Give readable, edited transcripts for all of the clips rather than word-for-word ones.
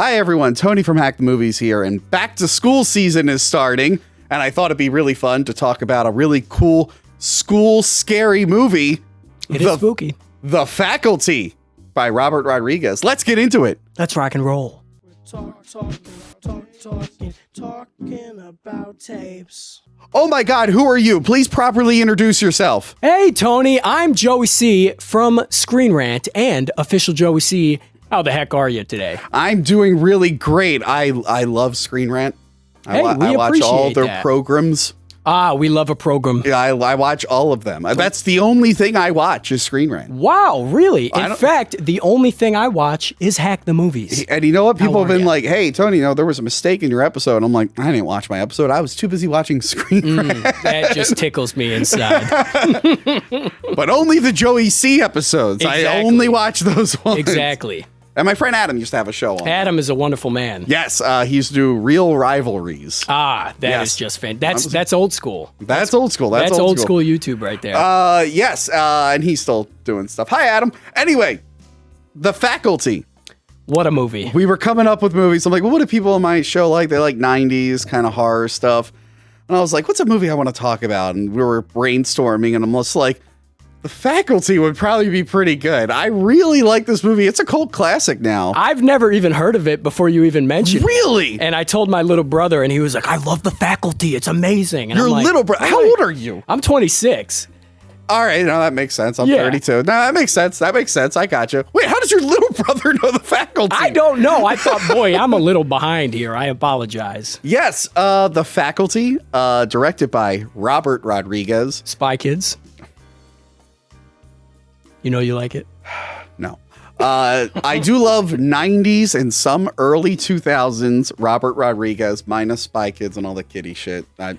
Hi everyone, Tony from Hack the Movies here, and back to school season is starting, and I thought it'd be really fun to talk about a really cool school scary movie. It is spooky. The Faculty by Robert Rodriguez. Let's get into it. Let's rock and roll. Talking about tapes. Oh my God, who are you? Please properly introduce yourself. Hey, Tony, I'm JoeyC from Screen Rant and official JoeyC. How the heck are you today? I'm doing really great. I love Screen Rant. I watch all their programs. We love a program. Yeah, I watch all of them. That's the only thing I watch is Screen Rant. Wow, really? In fact, the only thing I watch is Hack the Movies. And you know what? People have been like, hey, Tony, there was a mistake in your episode. I'm like, I didn't watch my episode. I was too busy watching Screen Rant. That just tickles me inside. But only the JoeyC episodes. Exactly. I only watch those ones. Exactly. And my friend Adam used to have a show on. Adam is a wonderful man. Yes, he used to do Real Rivalries. That is just fantastic. That's old school. That's old school. That's old school YouTube right there. Yes, and he's still doing stuff. Hi, Adam. Anyway, The Faculty. What a movie. We were coming up with movies. I'm like, well, what do people on my show like? They like 90s kind of horror stuff. And I was like, what's a movie I want to talk about? And we were brainstorming, and I'm just like, The Faculty would probably be pretty good. I really like this movie. It's a cult classic now. I've never even heard of it before you even mentioned it. Really? And I told my little brother, and he was like, I love The Faculty. It's amazing. And Your I'm like, little brother? How old are you? I'm 26. All right, no, that makes sense. I'm 32. No, that makes sense. That makes sense. I got you. Wait, how does your little brother know The Faculty? I don't know. I thought, boy, I'm a little behind here. I apologize. Yes, The Faculty, directed by Robert Rodriguez. Spy Kids. You know you like it? No. I do love 90s and some early 2000s Robert Rodriguez minus Spy Kids and all the kiddie shit. I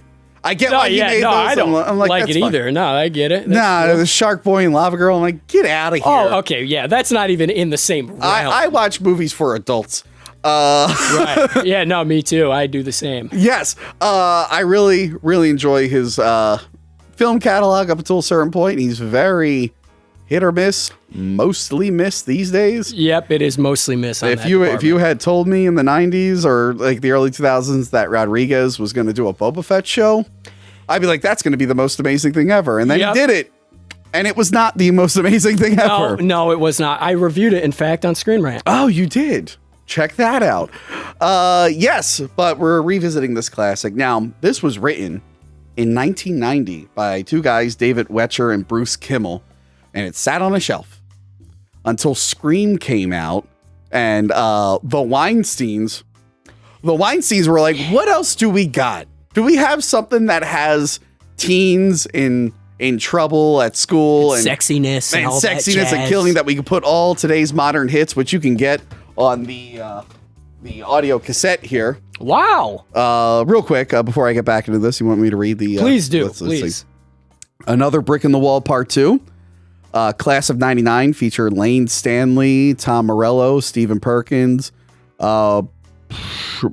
get why he made those. I don't I'm like like it fine. either. No, I get it. The Shark Boy and Lava Girl. I'm like, get out of here. Oh, okay. Yeah, that's not even in the same realm. I watch movies for adults. Right. Yeah, no, me too. I do the same. Yes. I really, really enjoy his film catalog up until a certain point. He's very hit or miss, mostly miss these days. Yep, it is mostly miss. If you had told me in the 90s or like the early 2000s that Rodriguez was going to do a Boba Fett show, I'd be like, that's going to be the most amazing thing ever. And then he did it, and it was not the most amazing thing ever. No, it was not. I reviewed it, in fact, on Screen Rant. Oh, you did? Check that out. Yes, but we're revisiting this classic. Now, this was written in 1990 by two guys, David Wetcher and Bruce Kimmel. And it sat on a shelf until Scream came out, and the Weinsteins were like, what else do we got? Do we have something that has teens in trouble at school and sexiness and all sexiness that jazz. and killing that we can put all today's modern hits, which you can get on the audio cassette here. Wow. Real quick, before I get back into this, you want me to read the... Please do, let's please. see. Another Brick in the Wall Part 2. Class of 99 featured Lane Stanley, Tom Morello, Stephen Perkins,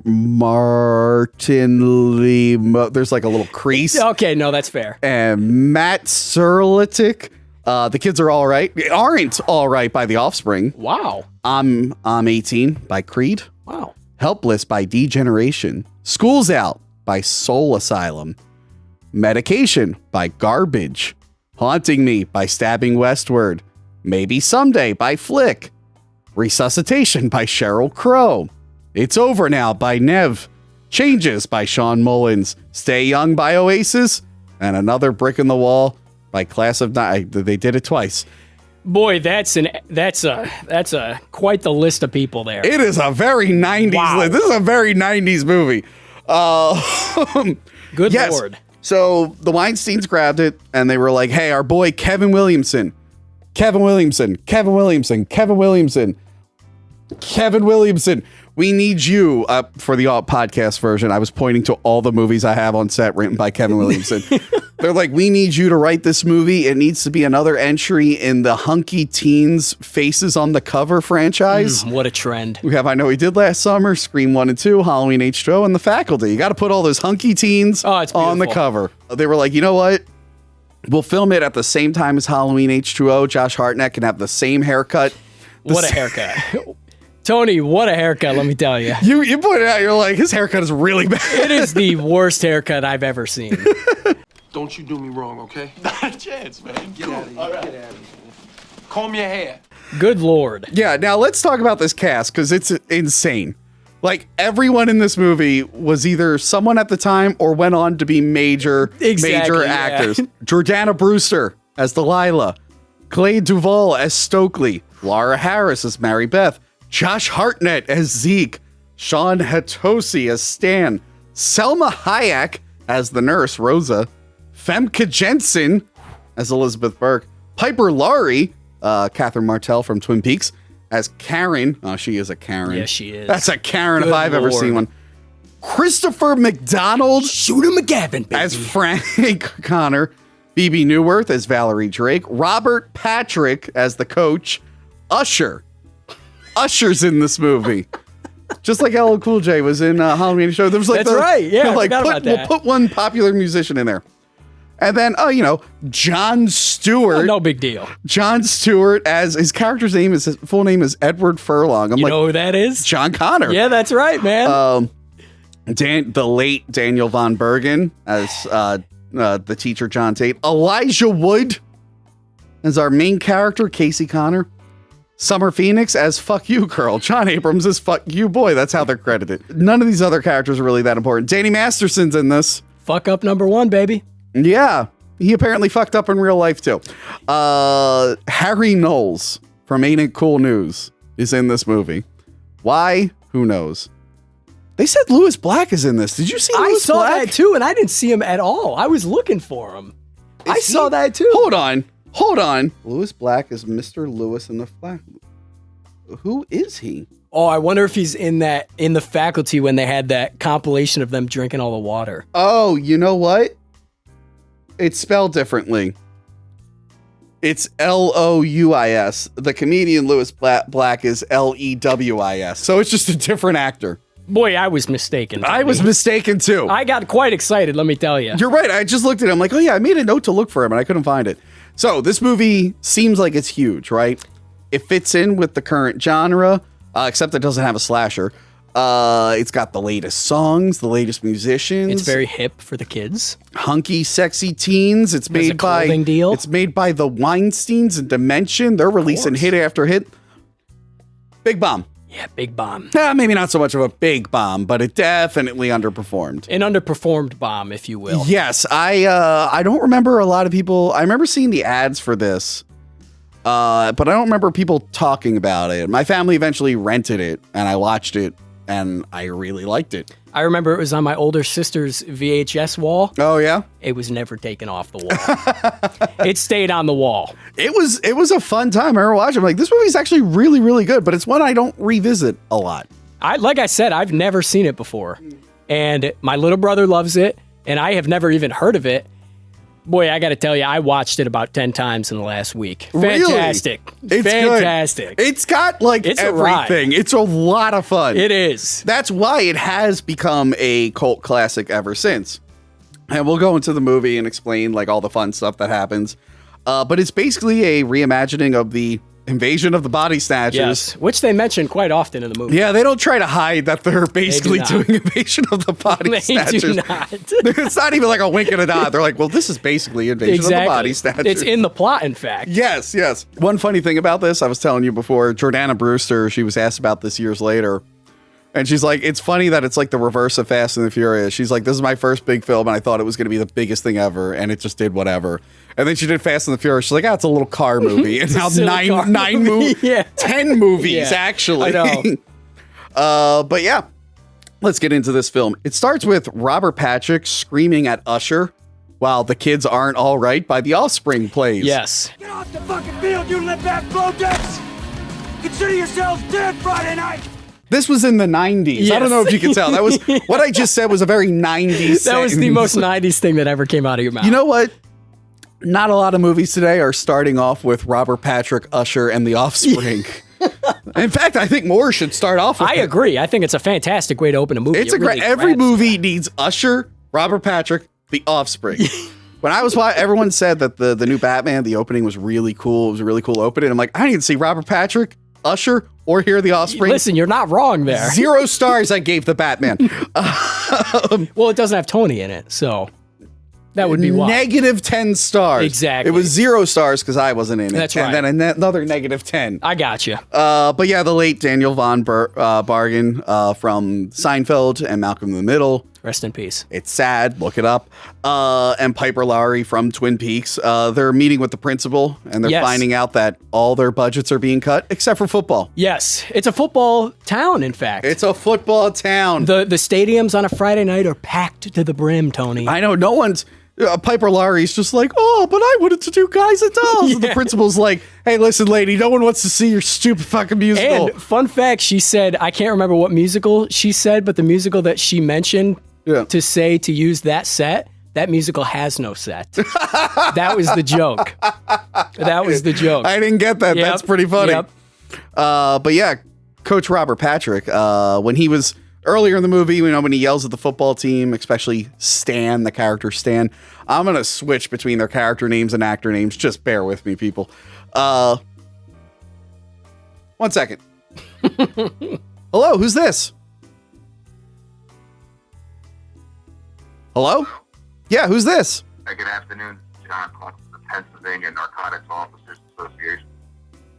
Martin Lee. There's like a little crease. Okay, no, that's fair. And Matt Serletic. The Kids Are All Right. Aren't All Right by The Offspring. Wow. I'm 18 by Creed. Wow. Helpless by D-Generation. School's Out by Soul Asylum. Medication by Garbage. Haunting Me by Stabbing Westward. Maybe Someday by Flick. Resuscitation by Sheryl Crow. It's Over Now by Nev. Changes by Sean Mullins. Stay Young by Oasis. And Another Brick in the Wall by Class of 9. They did it twice. Boy, that's quite the list of people there. It is a very 90s list. This is a very 90s movie. Good Lord. So the Weinsteins grabbed it and they were like, hey, our boy Kevin Williamson, we need you for the podcast version. I was pointing to all the movies I have on set written by Kevin Williamson. They're like, we need you to write this movie. It needs to be another entry in the hunky teens faces on the cover franchise. What a trend. We have I Know We Did Last Summer, Scream 1 and 2, Halloween H2O, and The Faculty. You got to put all those hunky teens on the cover. They were like, you know what? We'll film it at the same time as Halloween H2O. Josh Hartnett can have the same haircut. What a haircut. Tony, what a haircut, let me tell you. You pointed out, you're like, his haircut is really bad. It is the worst haircut I've ever seen. Don't you do me wrong, okay? Not a chance, man. Get out of here. Get out of here. Comb your hair. Good Lord. Yeah, now let's talk about this cast, because it's insane. Like, everyone in this movie was either someone at the time or went on to be major actors. Jordana Brewster as Delilah. Clea DuVall as Stokely. Laura Harris as Mary Beth. Josh Hartnett as Zeke. Shawn Hatosy as Stan. Selma Hayek as the nurse, Rosa. Famke Janssen as Elizabeth Burke. Piper Laurie, Catherine Martell from Twin Peaks, as Karen. Oh, she is a Karen. Yes, she is. That's a Karen Good if I've ever Lord. seen one. Christopher McDonald Shooter McGavin, baby. as Frank Connor. Bebe Neuwirth as Valerie Drake. Robert Patrick as the coach. Usher. Usher's in this movie. Just like LL Cool J was in Halloween Show. There was like That's right. Yeah, I forgot about we'll that. put one popular musician in there. And then, John Stewart. No big deal. John Stewart as his character's name is, his full name is Edward Furlong. I'm You like, know who that is? John Connor. Yeah, that's right, man. The late Daniel Von Bergen as the teacher John Tate. Elijah Wood as our main character, Casey Connor. Summer Phoenix as Fuck You Girl. John Abrams as Fuck You Boy. That's how they're credited. None of these other characters are really that important. Danny Masterson's in this. Fuck up number 1, baby. Yeah, he apparently fucked up in real life too. Harry Knowles from Ain't It Cool News is in this movie. Why? Who knows? They said Lewis Black is in this. Did you see I Lewis saw Black? that too, and I didn't see him at all. I was looking for him. I saw that too. Hold on. Lewis Black is Mr. Lewis in the Flash. Who is he? Oh, I wonder if he's in the faculty when they had that compilation of them drinking all the water. Oh, you know what? It's spelled differently. It's Louis. The comedian Lewis Black is Lewis. So it's just a different actor. Boy, I was mistaken. I was mistaken too. I got quite excited, let me tell you. You're right. I just looked at it. I'm like, oh yeah, I made a note to look for him and I couldn't find it. So this movie seems like it's huge, right? It fits in with the current genre, except it doesn't have a slasher. It's got the latest songs, the latest musicians. It's very hip for the kids. Hunky, sexy teens. It's made a clothing deal. It's made by the Weinsteins and Dimension. They're releasing hit after hit. Big bomb. Yeah, big bomb. Maybe not so much of a big bomb, but it definitely underperformed. An underperformed bomb, if you will. Yes, I don't remember a lot of people. I remember seeing the ads for this, but I don't remember people talking about it. My family eventually rented it, and I watched it, and I really liked it. I remember it was on my older sister's VHS wall. Oh yeah, It was never taken off the wall. It stayed on the wall. it was a fun time. I remember watching. I'm like, this movie's actually really, really good, but it's one I don't revisit a lot. Like I said, I've never seen it before. And my little brother loves it, and I have never even heard of it. Boy, I got to tell you, I watched it about 10 times in the last week. Fantastic. Really? It's fantastic. Good. It's got like It's a ride. everything. It's a lot of fun. It is. That's why it has become a cult classic ever since. And we'll go into the movie and explain like all the fun stuff that happens. But it's basically a reimagining of the Invasion of the Body Snatchers. Yes, which they mention quite often in the movie. Yeah, they don't try to hide that they're basically not. doing Invasion of the Body They Snatchers. do not. It's not even like a wink and a nod. They're like, well, this is basically Invasion of the Body Snatchers. It's in the plot, in fact. Yes, yes. One funny thing about this, I was telling you before, Jordana Brewster, she was asked about this years later. And she's like, it's funny that it's like the reverse of Fast and the Furious. She's like, this is my first big film, and I thought it was going to be the biggest thing ever, and it just did whatever. And then she did Fast and the Furious. She's like, it's a little car movie. And now silly car movie. Yeah. 10 movies, Yeah, actually. I know. But yeah, let's get into this film. It starts with Robert Patrick screaming at Usher while The Kids Aren't All Right by The Offspring plays. Yes. Get off the fucking field, you limp ass blow dicks! Consider yourselves dead Friday night! This was in the 90s. Yes. I don't know if you can tell. That was what I just said was a very 90s That was the sentence. most 90s thing that ever came out of your mouth. You know what? Not a lot of movies today are starting off with Robert Patrick, Usher, and The Offspring. In fact, I think more should start off with I it. agree. I think it's a fantastic way to open a movie. It's It a great. really Every grabs movie you. needs Usher, Robert Patrick, The Offspring. When I was watching, everyone said that the new Batman, the opening was really cool. It was a really cool opening. I'm like, I need to see Robert Patrick, Usher or Hear the Offspring. Listen, you're not wrong there. 0 stars I gave the Batman. Well, it doesn't have Tony in it, so that would be why. Negative 10 stars. Exactly. It was 0 stars because I wasn't in it. That's right. And then another negative 10. I got you. But yeah, the late Daniel Von Bargen from Seinfeld and Malcolm in the Middle. Rest in peace. It's sad. Look it up. And Piper Laurie from Twin Peaks. They're meeting with the principal, and they're finding out that all their budgets are being cut, except for football. Yes. It's a football town, in fact. It's a football town. The stadiums on a Friday night are packed to the brim, Tony. I know. No one's... Piper Laurie's just like, oh, but I wanted to do Guys and Dolls. And the principal's like, hey, listen, lady, no one wants to see your stupid fucking musical. And fun fact, she said, I can't remember what musical she said, but the musical that she mentioned to use that set, that musical has no set. That was the joke. That was the joke. I didn't get that. Yep. That's pretty funny. Yep. But yeah, Coach Robert Patrick, when he was earlier in the movie, when he yells at the football team, especially Stan, the character Stan, I'm going to switch between their character names and actor names. Just bear with me, people. 1 second. Hello, who's this? Hello? Yeah, who's this? Good afternoon, John, calling from the Pennsylvania Narcotics Officers Association.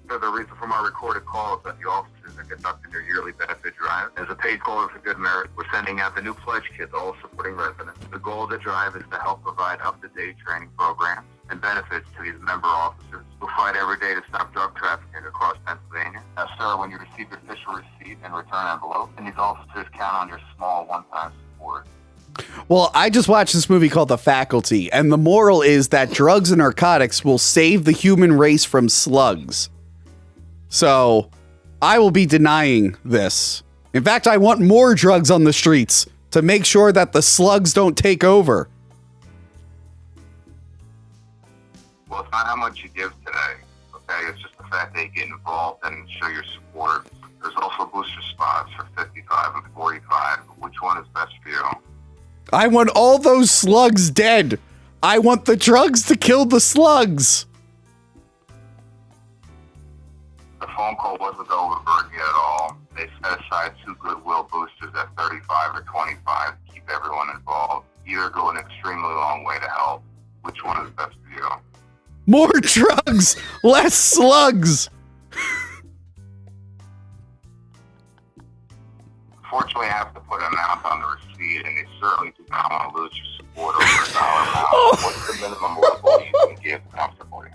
So the reason for my recorded call is that the officers are conducting their yearly benefit drive. As a paid caller for good merit, we're sending out the new pledge kit to all supporting residents. The goal of the drive is to help provide up-to-date training programs and benefits to these member officers who fight every day to stop drug trafficking across Pennsylvania. Now, sir, when you receive your official receipt and return envelope, and these officers count on your small one-time support. Well, I just watched this movie called The Faculty, and the moral is that drugs and narcotics will save the human race from slugs. So, I will be denying this. In fact, I want more drugs on the streets to make sure that the slugs don't take over. Well, it's not how much you give today, okay? It's just the fact that you get involved and show your support. There's also booster spots for 55 and 45. Which one is best for you? I want all those slugs dead. I want the drugs to kill the slugs. The phone call wasn't overburdened at all. They set aside 2 goodwill boosters at 35 or 25 to keep everyone involved. Either go an extremely long way to help. Which one is best for you? More drugs, less slugs. Unfortunately, I have to put an amount on the receipt, and they certainly do not want to lose your support over a dollar amount. What's the minimum level you can give comfortably?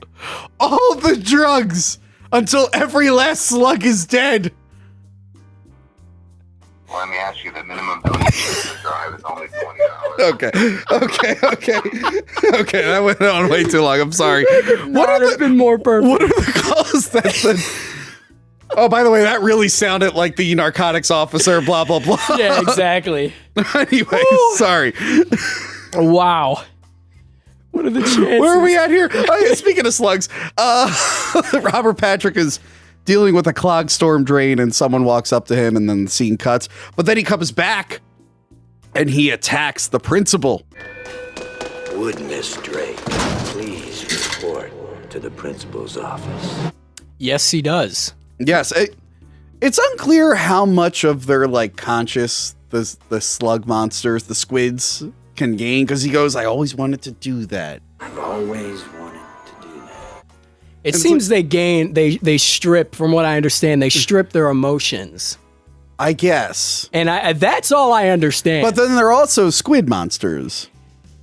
All the drugs until every last slug is dead. Well, let me ask you, the minimum donation to the drive is only $20. Okay, that went on way too long. I'm sorry. What would have been more perfect? What are the calls that said? Oh, by the way, that really sounded like the narcotics officer, blah, blah, blah. Yeah, exactly. Anyway, sorry. Wow. What are the chances? Where are we at here? Oh, yeah, speaking of slugs, Robert Patrick is dealing with a clogged storm drain, and someone walks up to him, and then the scene cuts. But then he comes back, and he attacks the principal. Would Miss Drake please report to the principal's office? Yes, he does. Yes, it's unclear how much of their conscious the slug monsters, the squids, can gain, because he goes, I always wanted to do that. I've always wanted to do that. It seems they strip, from what I understand, they strip their emotions. I guess. And that's all I understand. But then they're also squid monsters.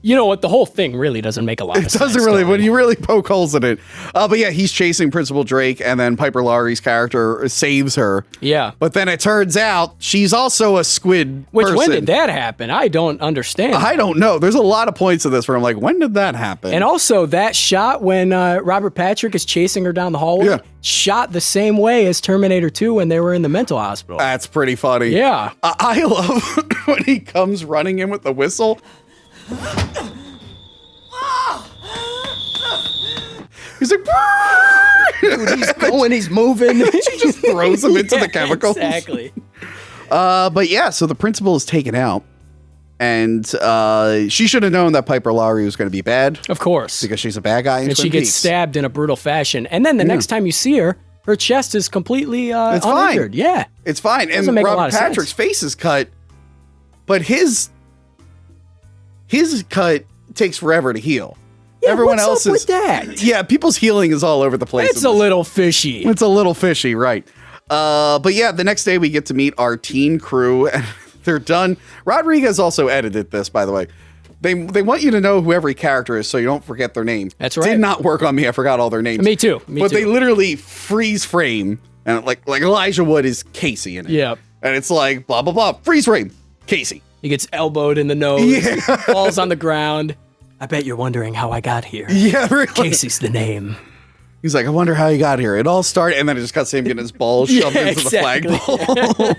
You know what? The whole thing really doesn't make a lot of sense. It doesn't really, when you really poke holes in it. But yeah, he's chasing Principal Drake, and then Piper Laurie's character saves her. Yeah. But then it turns out she's also a squid person. When did that happen? I don't understand. I don't know. There's a lot of points of this where I'm like, when did that happen? And also that shot when Robert Patrick is chasing her down the hallway, shot the same way as Terminator 2 when they were in the mental hospital. That's pretty funny. Yeah. I love when he comes running in with the whistle. He's like, dude, he's going, he's moving. She just throws him into the chemicals. Exactly. But yeah, so the principal is taken out, and she should have known that Piper Laurie was going to be bad. Of course. Because she's a bad guy. And she gets stabbed in a brutal fashion. And then the next time you see her, her chest is completely It's uninjured. fine. Yeah. It's fine. And Doesn't make a lot Rob of Patrick's sense. face is cut, but his cut takes forever to heal. Yeah, Everyone what's else up is with that? Yeah, people's healing is all over the place. It's a little fishy. It's a little fishy, right? But yeah, the next day we get to meet our teen crew, and they're done. Rodriguez also edited this, by the way. They want you to know who every character is, so you don't forget their name. That's right. Did not work on me. I forgot all their names. Me too. But they literally freeze frame, and like Elijah Wood is Casey in it. Yep. And it's like blah blah blah. Freeze frame, Casey. He gets elbowed in the nose. Yeah. Falls on the ground. I bet you're wondering how I got here. Yeah, really. Casey's the name. He's like, I wonder how he got here. It all started, and then it just got him getting his balls shoved into the flagpole.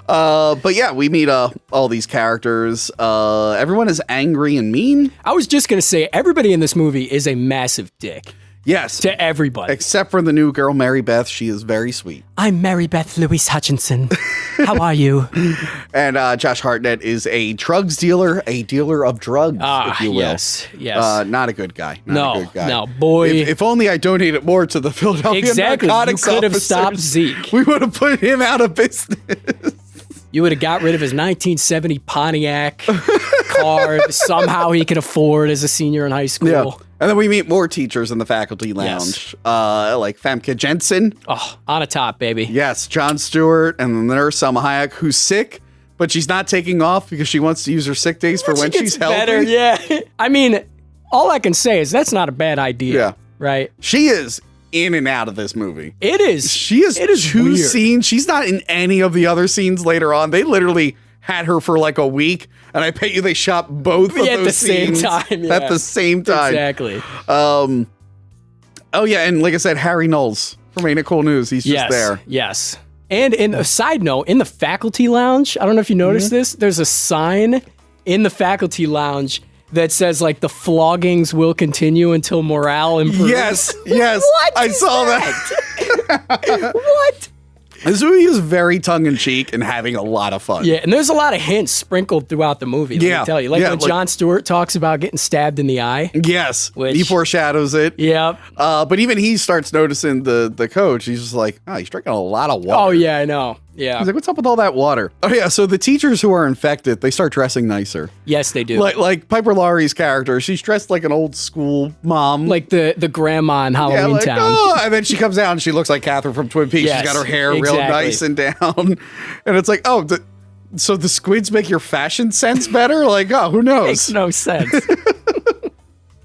But yeah, we meet all these characters. Everyone is angry and mean. I was just going to say, everybody in this movie is a massive dick. Yes. To everybody. Except for the new girl, Mary Beth. She is very sweet. I'm Mary Beth Louise Hutchinson. How are you? And Josh Hartnett is a drugs dealer, a dealer of drugs, if you will. Yes, yes. Not a good guy. No, a good guy. no, boy. If only I donated more to the Philadelphia Exactly. narcotics You could have officers, stopped Zeke. We would have put him out of business. You would have got rid of his 1970 Pontiac car that somehow he could afford as a senior in high school. Yeah. And then we meet more teachers in the faculty lounge, like Famke Janssen. Oh, on a top, baby. Yes, John Stewart, and the nurse Selma Hayek, who's sick, but she's not taking off because she wants to use her sick days for when she's healthy. Better, yeah. I mean, all I can say is that's not a bad idea. Yeah. Right? She is in and out of this movie. It is. She is two weird. scenes. She's not in any of the other scenes later on. They literally had her for like a week, and I bet you they shot both of at those the same scenes time. Yeah. at the same time. Exactly. Oh yeah, and like I said, Harry Knowles from Ain't It Cool News. He's just there. Yes. And in a side note, in the faculty lounge, I don't know if you noticed this, there's a sign in the faculty lounge that says like the floggings will continue until morale improves. Yes, yes. What I is saw that. What? This movie is very tongue-in-cheek and having a lot of fun. Yeah, and there's a lot of hints sprinkled throughout the movie, let me tell you. Like when Jon Stewart talks about getting stabbed in the eye. Yes, he foreshadows it. Yep. But even he starts noticing the coach. He's just like, oh, he's drinking a lot of water. Oh, yeah, I know. Yeah. He's like, what's up with all that water? Oh, yeah, so the teachers who are infected, they start dressing nicer. Yes, they do. Like Piper Laurie's character, she's dressed like an old school mom. Like the grandma in Halloween Town. Oh, and then she comes out and she looks like Catherine from Twin Peaks. Yes, She's got her hair real exactly. nice and down. And it's like, oh, so the squids make your fashion sense better? Like, oh, who knows? Makes no sense.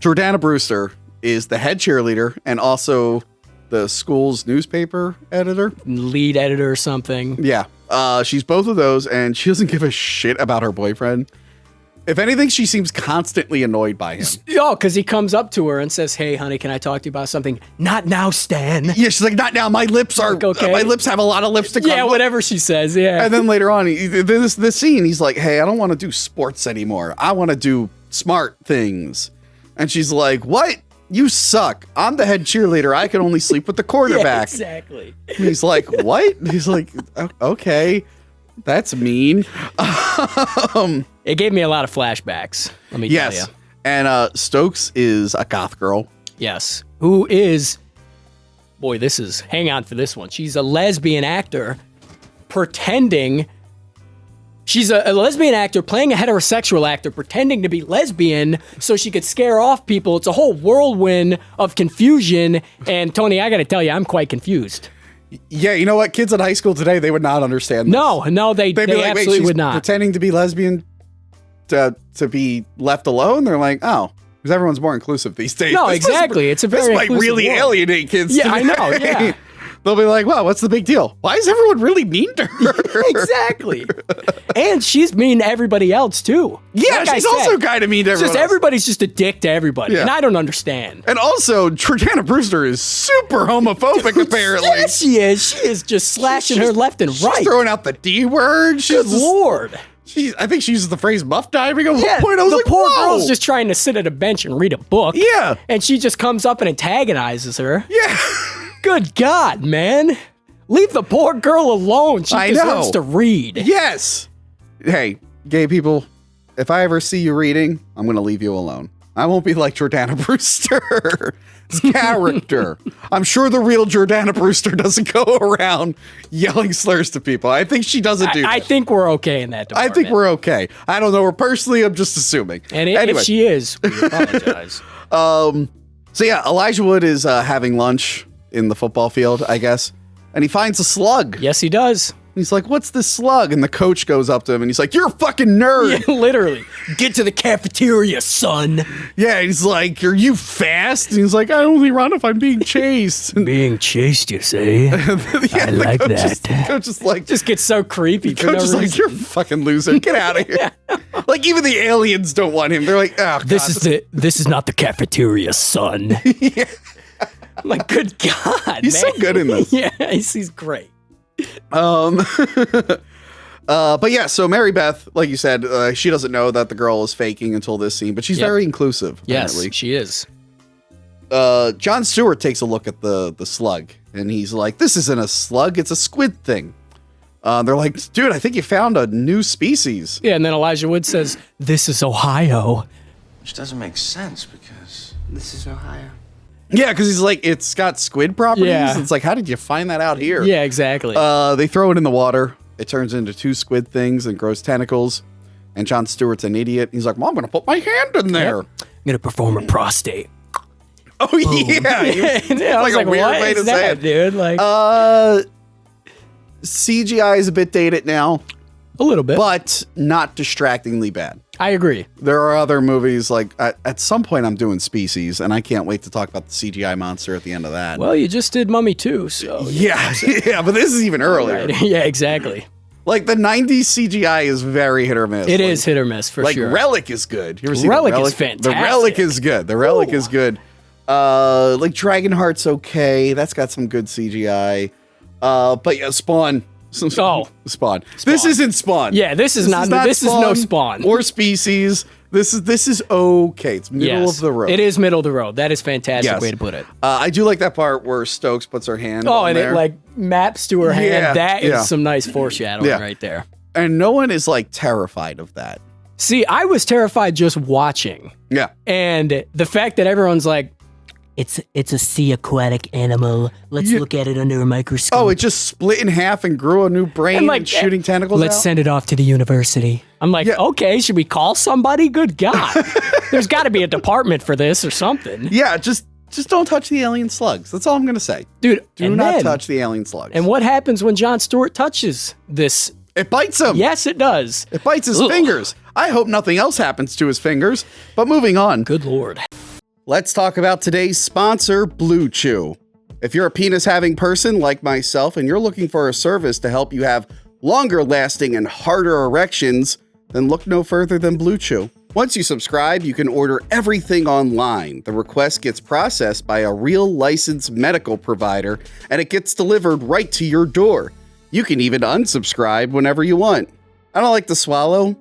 Jordana Brewster is the head cheerleader and also the school's newspaper editor. Lead editor or something. Yeah. She's both of those, and she doesn't give a shit about her boyfriend. If anything, she seems constantly annoyed by him. Oh, because he comes up to her and says, hey, honey, can I talk to you about something? Not now, Stan. Yeah, she's like, not now. My lips are, okay. My lips have a lot of lipstick on. Yeah, whatever she says, yeah. And then later on, this scene, he's like, hey, I don't want to do sports anymore. I want to do smart things. And she's like, what? You suck. I'm the head cheerleader. I can only sleep with the quarterback. Yeah, exactly. And he's like, what? He's like, okay, that's mean. It gave me a lot of flashbacks, let me tell you. And Stokes is a goth girl. Yes. Who is, boy, hang on for this one. She's a lesbian actor pretending, she's a lesbian actor playing a heterosexual actor pretending to be lesbian so she could scare off people. It's a whole whirlwind of confusion. And Tony, I got to tell you, I'm quite confused. Yeah, you know what? Kids in high school today, they would not understand this. No, they They'd be like, absolutely she's would not. pretending to be lesbian to be left alone. They're like, oh, because everyone's more inclusive these days. No, exactly. It's a very this might inclusive really world. alienate kids. Yeah, I today. know, yeah. They'll be like, well, what's the big deal? Why is everyone really mean to her? Exactly. And she's mean to everybody else, too. Yeah, Like I she's said, also kind of mean to it's everyone just else. everybody's just a dick to everybody. Yeah. And I don't understand. And also, Jordana Brewster is super homophobic, apparently. Yes, she is. She is just slashing her left and right. She's throwing out the D word. Good Lord. I think she uses the phrase muff diving at one point. I was the like, poor whoa. girl's just trying to sit at a bench and read a book. Yeah. And she just comes up and antagonizes her. Yeah. Good God, man. Leave the poor girl alone. She I deserves know. to read. Yes. Hey, gay people, if I ever see you reading, I'm going to leave you alone. I won't be like Jordana Brewster's character. I'm sure the real Jordana Brewster doesn't go around yelling slurs to people. I think she doesn't do that. I think we're okay in that department. I think we're okay. I don't know her personally. I'm just assuming. And anyway. if she is, we apologize. So yeah, Elijah Wood is having lunch in the football field, I guess, and he finds a slug. Yes, he does. He's like, "What's this slug?" And the coach goes up to him and he's like, "You're a fucking nerd." Yeah, literally. Get to the cafeteria, son. Yeah, he's like, "Are you fast?" And he's like, "I only run if I'm being chased." Being chased, you say? I like that. The coach is like, just gets so creepy. The coach is like, "You're a fucking loser. Get out of here." Like even the aliens don't want him. They're like, "Oh, God, this is not the cafeteria, son." Yeah. I'm like, good God, he's man. so good in this. Yeah, he's great. But yeah, so Mary Beth, like you said, she doesn't know that the girl is faking until this scene, but she's very inclusive. Apparently. Yes, she is. John Stewart takes a look at the slug and he's like, "This isn't a slug, it's a squid thing." They're like, "Dude, I think you found a new species." Yeah, and then Elijah Wood says, "This is Ohio." Which doesn't make sense because This is Ohio. Yeah, because he's like, it's got squid properties. Yeah. It's like, how did you find that out here? Yeah, exactly. They throw it in the water. It turns into two squid things and grows tentacles. And John Stewart's an idiot. He's like, "Well, I'm going to put my hand in there." Yep. I'm going to perform a prostate. Oh, yeah. Yeah, I was like, a weird what way to is say that, it. dude? Like, CGI is a bit dated now, a little bit. but not distractingly bad. I agree. There are other movies, like at some point I'm doing Species, and I can't wait to talk about the CGI monster at the end of that. Well, you just did Mummy 2, so. Yeah, yeah, but this is even earlier. Right. Yeah, exactly. Like the 90s CGI is very hit or miss. It is hit or miss for like sure. Relic is good. You ever seen Relic the is fantastic. The Relic is good. The Relic is good. Like Dragonheart's okay. That's got some good CGI. But yeah, Spawn. Spawn. This isn't Spawn. Yeah, this is not this is no Spawn. Or Species. This is okay. It's middle of the road. It is middle of the road. That is fantastic Yes. way to put it. I do like that part where Stokes puts her hand Oh, on and there. it like maps to her Yeah, hand. That is yeah. some nice foreshadowing right there. And no one is like terrified of that. See, I was terrified just watching. Yeah. And the fact that everyone's like, it's a sea aquatic animal. Let's look at it under a microscope. Oh, it just split in half and grew a new brain and shooting tentacles Let's out? send it off to the university. I'm like, okay, should we call somebody? Good God. There's got to be a department for this or something. Yeah, just don't touch the alien slugs. That's all I'm going to say. Dude, Do not touch the alien slugs. And what happens when Jon Stewart touches this? It bites him. Yes, it does. It bites his fingers. I hope nothing else happens to his fingers. But moving on. Good Lord. Let's talk about today's sponsor, BlueChew. If you're a penis-having person like myself and you're looking for a service to help you have longer-lasting and harder erections, then look no further than BlueChew. Once you subscribe, you can order everything online. The request gets processed by a real licensed medical provider, and it gets delivered right to your door. You can even unsubscribe whenever you want. I don't like to swallow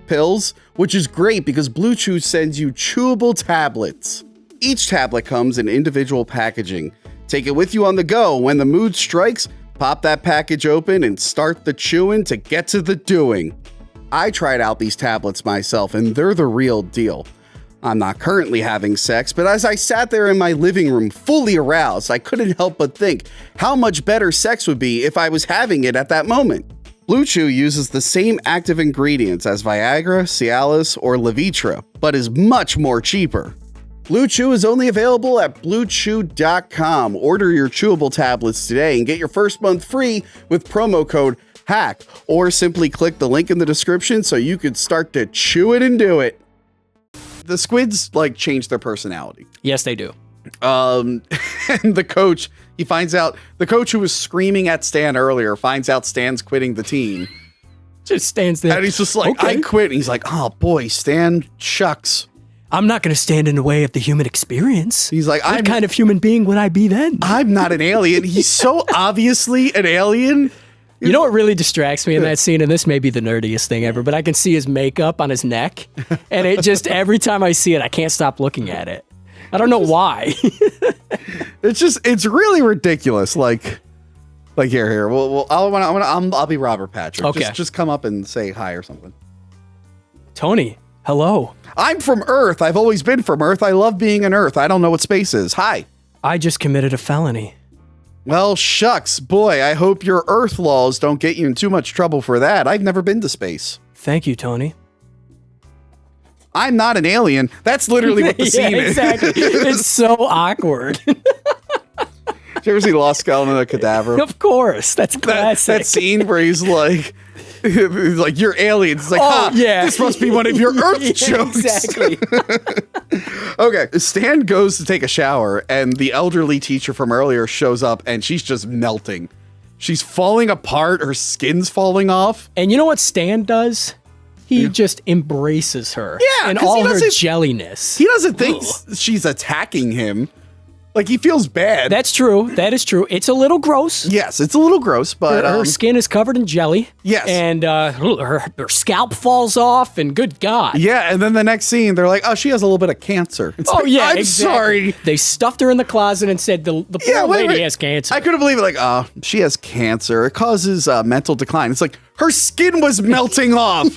pills, which is great because BlueChew sends you chewable tablets. Each tablet comes in individual packaging. Take it with you on the go. When the mood strikes, pop that package open and start the chewing to get to the doing. I tried out these tablets myself and they're the real deal. I'm not currently having sex, but as I sat there in my living room fully aroused, I couldn't help but think how much better sex would be if I was having it at that moment. BlueChew uses the same active ingredients as Viagra, Cialis, or Levitra, but is much more cheaper. BlueChew is only available at BlueChew.com. Order your chewable tablets today and get your first month free with promo code HACK, or simply click the link in the description so you can start to chew it and do it. The squids like change their personality. Yes, they do. And the coach, he finds out, the coach who was screaming at Stan earlier finds out Stan's quitting the team. Just stands there. And he's just like, okay. I quit. And he's like, oh boy, Stan, shucks. I'm not going to stand in the way of the human experience. He's like, what kind of human being would I be then? I'm not an alien. He's so obviously an alien. You know what really distracts me in that scene, and this may be the nerdiest thing ever, but I can see his makeup on his neck, and it just, every time I see it, I can't stop looking at it. I don't know why. It's really ridiculous. Like here. Well, I'll be Robert Patrick. Okay. Just come up and say hi or something. Tony, Hello. I'm from Earth. I've always been from Earth. I love being in Earth. I don't know what space is. Hi. I just committed a felony. Well, shucks. Boy, I hope your Earth laws don't get you in too much trouble for that. I've never been to space. Thank you, Tony. I'm not an alien. That's literally what the scene is. Exactly. It's so awkward. Did you ever see Lost Skeleton and a Cadaver? Of course. That's classic. That scene where he's like, you're aliens. It's like, yeah. This must be one of your Earth jokes. Exactly. Okay, Stan goes to take a shower, and the elderly teacher from earlier shows up, and she's just melting. She's falling apart. Her skin's falling off. And you know what Stan does? He just embraces her. Yeah, and 'cause all her jelliness. He doesn't think she's attacking him. Like, he feels bad. That's true. That is true. It's a little gross. Yes, it's a little gross, but... Her skin is covered in jelly. Yes. And her scalp falls off, and good God. Yeah, and then the next scene, they're like, oh, she has a little bit of cancer. It's like, yeah, I'm exactly. sorry. They stuffed her in the closet and said the poor lady has cancer. I couldn't believe it. Like, oh, she has cancer. It causes mental decline. It's like, her skin was melting off.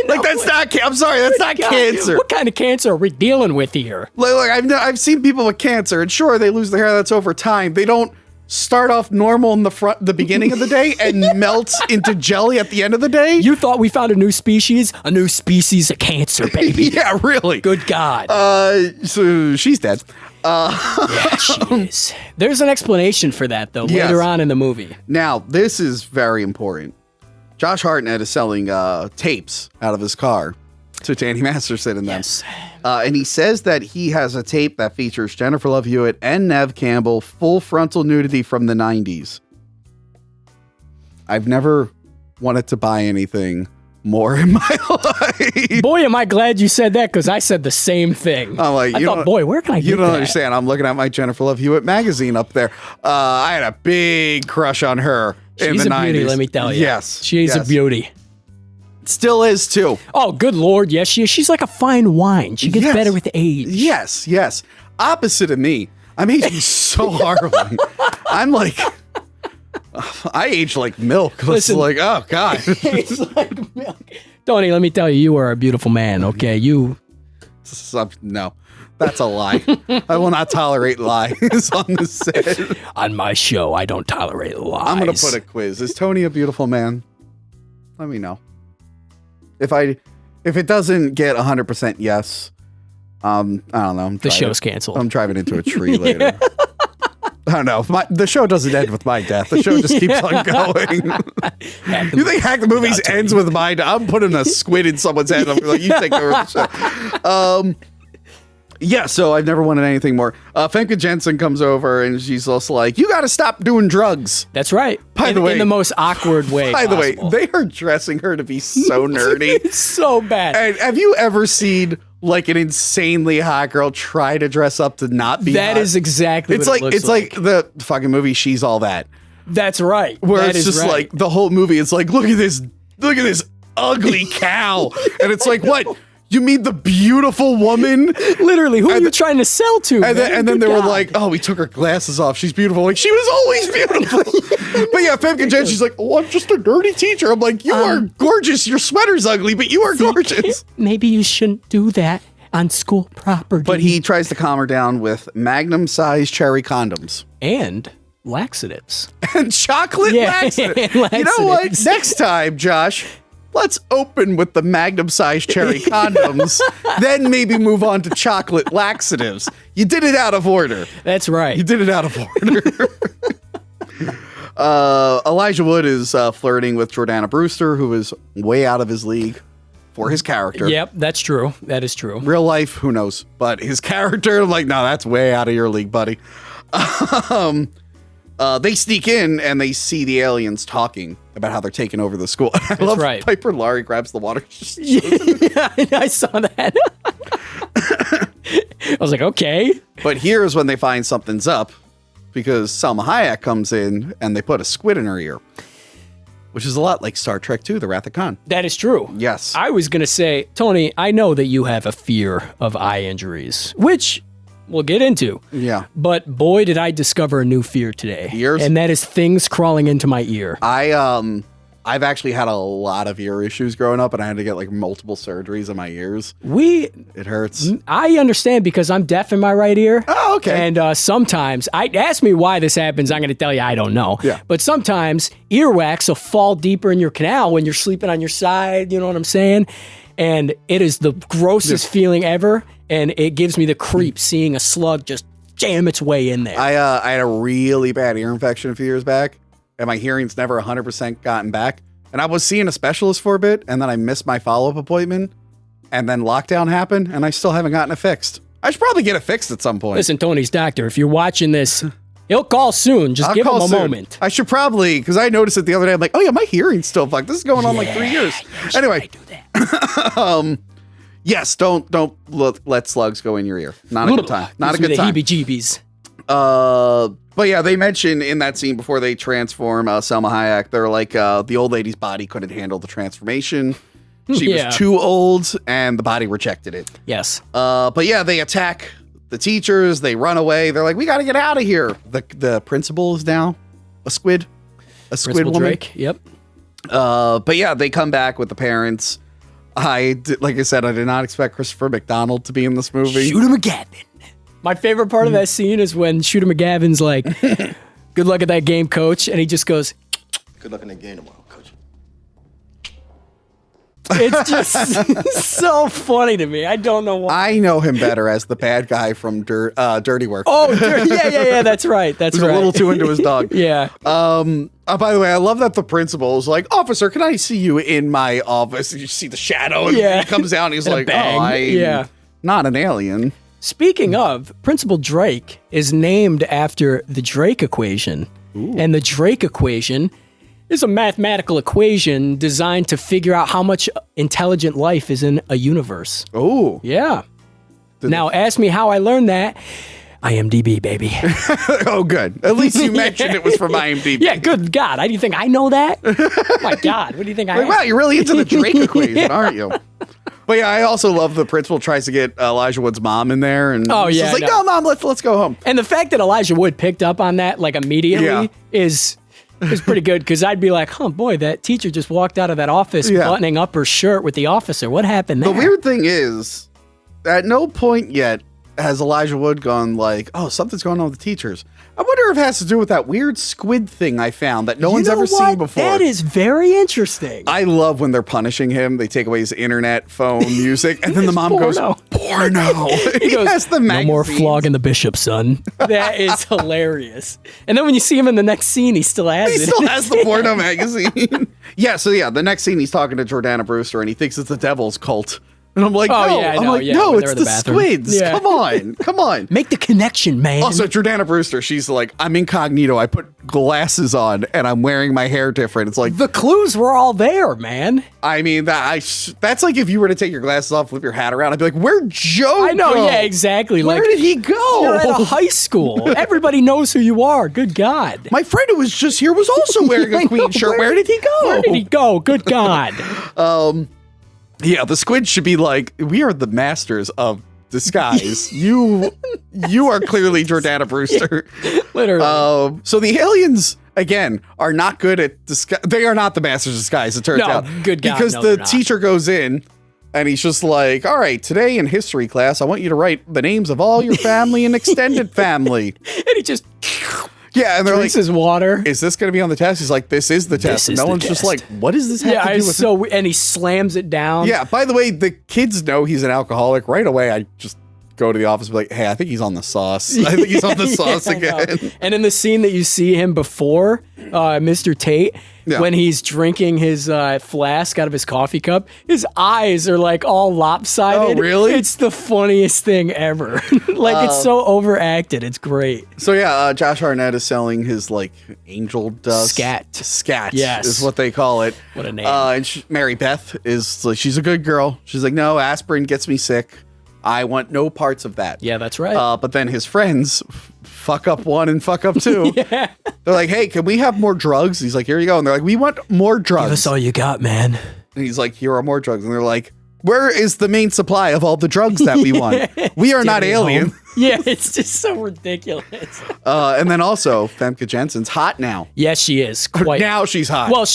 Like, that's not, I'm sorry, that's not cancer. What kind of cancer are we dealing with here? Like I've seen people with cancer, and sure, they lose their hair. That's over time. They don't start off normal in the beginning of the day and melt into jelly at the end of the day. You thought we found a new species of cancer, baby. Yeah, really. Good God. So she's dead. Yeah, she is. There's an explanation for that, though, later on in the movie. Now, this is very important. Josh Hartnett is selling tapes out of his car to Danny Masterson and them. Yes. And he says that he has a tape that features Jennifer Love Hewitt and Neve Campbell, full frontal nudity from the 90s. I've never wanted to buy anything more in my life. Boy, am I glad you said that, because I said the same thing. I'm like, I thought, boy, where can I get that? You don't understand. I'm looking at my Jennifer Love Hewitt magazine up there. I had a big crush on her in the 90s. She's a beauty, let me tell you. Yes. She's a beauty. Still is, too. Oh, good Lord, yes, she is. She's like a fine wine. She gets better with age. Yes, yes. Opposite of me. I'm aging so horribly. I'm like... I age like milk. Listen, it's like, oh, God. It's like milk. Tony, let me tell you, you are a beautiful man, okay? You... No, that's a lie. I will not tolerate lies on the set. On my show, I don't tolerate lies. I'm going to put a quiz. Is Tony a beautiful man? Let me know. If it doesn't get 100% yes, I don't know. The show's canceled. I'm driving into a tree later. I don't know. The show doesn't end with my death. The show just keeps on going. You think Hack the Movies ends with my death? I'm putting a squid in someone's head. I'm like, you take over the show. Yeah, so I've never wanted anything more. Famke Janssen comes over, and she's also like, you got to stop doing drugs. That's right. By the way, in the most awkward way By the way, possible. they are dressing her to be so nerdy. It's so bad. And have you ever seen like an insanely hot girl try to dress up to not be That hot? is exactly it's what like it looks it's like the fucking movie She's All That. That's right. Where That it's is just right. like the whole movie is like, look at this ugly cow. And it's like, what? You mean the beautiful woman? Literally, who are you trying to sell to? And then they were like, oh, we took her glasses off. She's beautiful. Like, she was always beautiful. But yeah, Famke Jen, she's like, oh, I'm just a dirty teacher. I'm like, you are gorgeous. Your sweater's ugly, but you are gorgeous. Maybe you shouldn't do that on school property. But he tries to calm her down with magnum-sized cherry condoms. And laxatives. And chocolate laxatives. You know what? Next time, Josh, let's open with the magnum-sized cherry condoms, then maybe move on to chocolate laxatives. You did it out of order. That's right. You did it out of order. Elijah Wood is flirting with Jordana Brewster, who is way out of his league for his character. Yep, that's true. That is true. Real life, who knows? But his character, I'm like, no, that's way out of your league, buddy. They sneak in and they see the aliens talking about how they're taking over the school. I love right. Piper Laurie grabs the water. Yeah, I saw that. I was like, okay. But here's when they find something's up, because Salma Hayek comes in and they put a squid in her ear, which is a lot like Star Trek II, The Wrath of Khan. That is true. Yes. I was going to say, Tony, I know that you have a fear of eye injuries, which we'll get into. Yeah. But boy, did I discover a new fear today. Ears? And that is things crawling into my ear. I've actually had a lot of ear issues growing up, and I had to get like multiple surgeries in my ears. It hurts. I understand because I'm deaf in my right ear. Oh, okay. And sometimes, ask me why this happens, I'm going to tell you I don't know. Yeah. But sometimes earwax will fall deeper in your canal when you're sleeping on your side, you know what I'm saying? And it is the grossest feeling ever, and it gives me the creeps seeing a slug just jam its way in there. I had a really bad ear infection a few years back, and my hearing's never 100% gotten back. And I was seeing a specialist for a bit, and then I missed my follow-up appointment, and then lockdown happened, and I still haven't gotten it fixed. I should probably get it fixed at some point. Listen, Tony's doctor, if you're watching this, he'll call soon. Just give him a moment. I should probably, because I noticed it the other day. I'm like, oh yeah, my hearing's still fucked. This is going on like 3 years. Anyway, do that. yes, don't let slugs go in your ear. Not a good time. Not a good time. The heebie-jeebies. But yeah, they mentioned in that scene before they transform Selma Hayek, they're like, the old lady's body couldn't handle the transformation. She was too old, and the body rejected it. Yes. But yeah, they attack the teachers. They run away. They're like, we got to get out of here. The principal is now a squid Principal woman. Drake. Yep. But yeah, they come back with the parents. Like I said, I did not expect Christopher McDonald to be in this movie. Shooter McGavin. My favorite part of that scene is when Shooter McGavin's like, good luck at that game, coach. And he just goes, Good luck in the game tomorrow, coach. it's just so funny to me. I don't know why. I know him better as the bad guy from Dirty Work. Oh, yeah, that's right. That's He's right. a little too into his dog. Yeah. By the way, I love that the principal is like, officer, can I see you in my office? And you see the shadow, and he comes out, and he's And a like, bang. I'm not an alien. Speaking of, Principal Drake is named after the Drake equation. Ooh. And the Drake equation is a mathematical equation designed to figure out how much intelligent life is in a universe. Oh. Yeah. Now, ask me how I learned that. IMDb, baby. Oh, good. At least you mentioned it was from IMDb. Yeah, good God. Do you think I know that? Oh my God. What do you think I am? Wow, you're really into the Drake equation, aren't you? But yeah, I also love the principal tries to get Elijah Wood's mom in there, and she's like, no, mom, let's go home. And the fact that Elijah Wood picked up on that like immediately is pretty good, because I'd be like, oh boy, that teacher just walked out of that office buttoning up her shirt with the officer. What happened there? The weird thing is, at no point yet has Elijah Wood gone like, oh, something's going on with the teachers. I wonder if it has to do with that weird squid thing I found that no one's ever seen before. That is very interesting. I love when they're punishing him. They take away his internet, phone, music, and then the mom goes, porno. He goes, has the magazine. No more flogging the bishop, son. That is hilarious. And then when you see him in the next scene, he still has it. He still has the porno magazine. The next scene he's talking to Jordana Brewster, and he thinks it's the devil's cult. And I'm like, no, it's the squids. Yeah. Come on. Make the connection, man. Also, Jordana Brewster, she's like, I'm incognito. I put glasses on, and I'm wearing my hair different. It's like, the clues were all there, man. I mean, that's like if you were to take your glasses off, flip your hat around, I'd be like, where'd Joe I know, go? yeah, exactly. Where did he go? You're at a high school. Everybody knows who you are. Good God. My friend who was just here was also wearing a Queen shirt. Where did he go? Where did he go? Good God. Yeah, the squid should be like, we are the masters of disguise. You are clearly Jordana Brewster. Literally. So the aliens, again, are not good at disguise. They are not the masters of disguise, it turns out. Good God, because the teacher goes in, and he's just like, all right, today in history class, I want you to write the names of all your family and extended family. And he just... Yeah, and they're drinks like, his water. Is this going to be on the test? He's like, this is the test. And no one's just like, what does this have to do with and he slams it down. Yeah, by the way, the kids know he's an alcoholic. Right away, I just go to the office and be like, hey, I think he's on the sauce. I think he's on the sauce again. And in the scene that you see him before, Mr. Tate, when he's drinking his flask out of his coffee cup, his eyes are like all lopsided. Oh, really? It's the funniest thing ever. It's so overacted. It's great. So yeah, Josh Hartnett is selling his like angel dust. Scat. Yes. Is what they call it. What a name. And Mary Beth is like, she's a good girl. She's like, no, aspirin gets me sick. I want no parts of that. Yeah, that's right. But then his friends fuck up one and fuck up two. Yeah. They're like, hey, can we have more drugs? He's like, here you go. And they're like, we want more drugs. Give us all you got, man. And he's like, here are more drugs. And they're like, where is the main supply of all the drugs that we want? We are not alien. Yeah, it's just so ridiculous. And then also, Famke Jenssen's hot now. Yes, she is. Now she's hot. Well,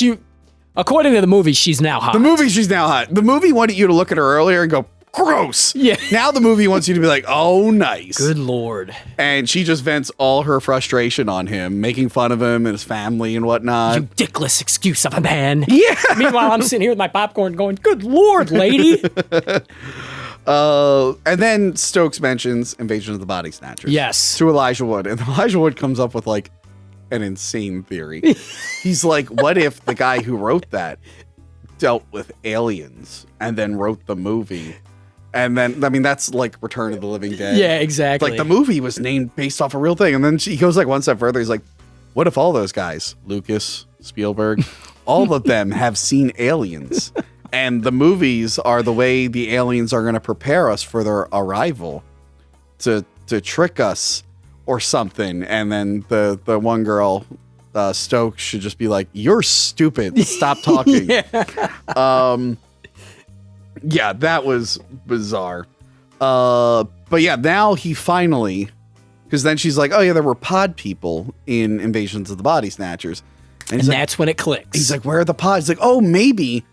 According to the movie, she's now hot. The movie, she's now hot. The movie wanted you to look at her earlier and go, gross. Yeah. Now the movie wants you to be like, oh, nice. Good Lord. And she just vents all her frustration on him, making fun of him and his family and whatnot. You dickless excuse of a man. Yeah. Meanwhile, I'm sitting here with my popcorn going, good Lord, lady. And then Stokes mentions Invasion of the Body Snatchers. Yes. To Elijah Wood. And Elijah Wood comes up with like an insane theory. He's like, what if the guy who wrote that dealt with aliens and then wrote the movie? And then, I mean, that's like Return of the Living Dead. Yeah, exactly. Like the movie was named based off a real thing. And then he goes like one step further. He's like, what if all those guys, Lucas, Spielberg, all of them have seen aliens? And the movies are the way the aliens are going to prepare us for their arrival to trick us or something. And then the one girl, Stokes, should just be like, you're stupid. Stop talking. Yeah, that was bizarre. But yeah, now he finally, because then she's like, oh yeah, there were pod people in Invasions of the Body Snatchers. And like, that's when it clicks. He's like, where are the pods? He's like, oh, maybe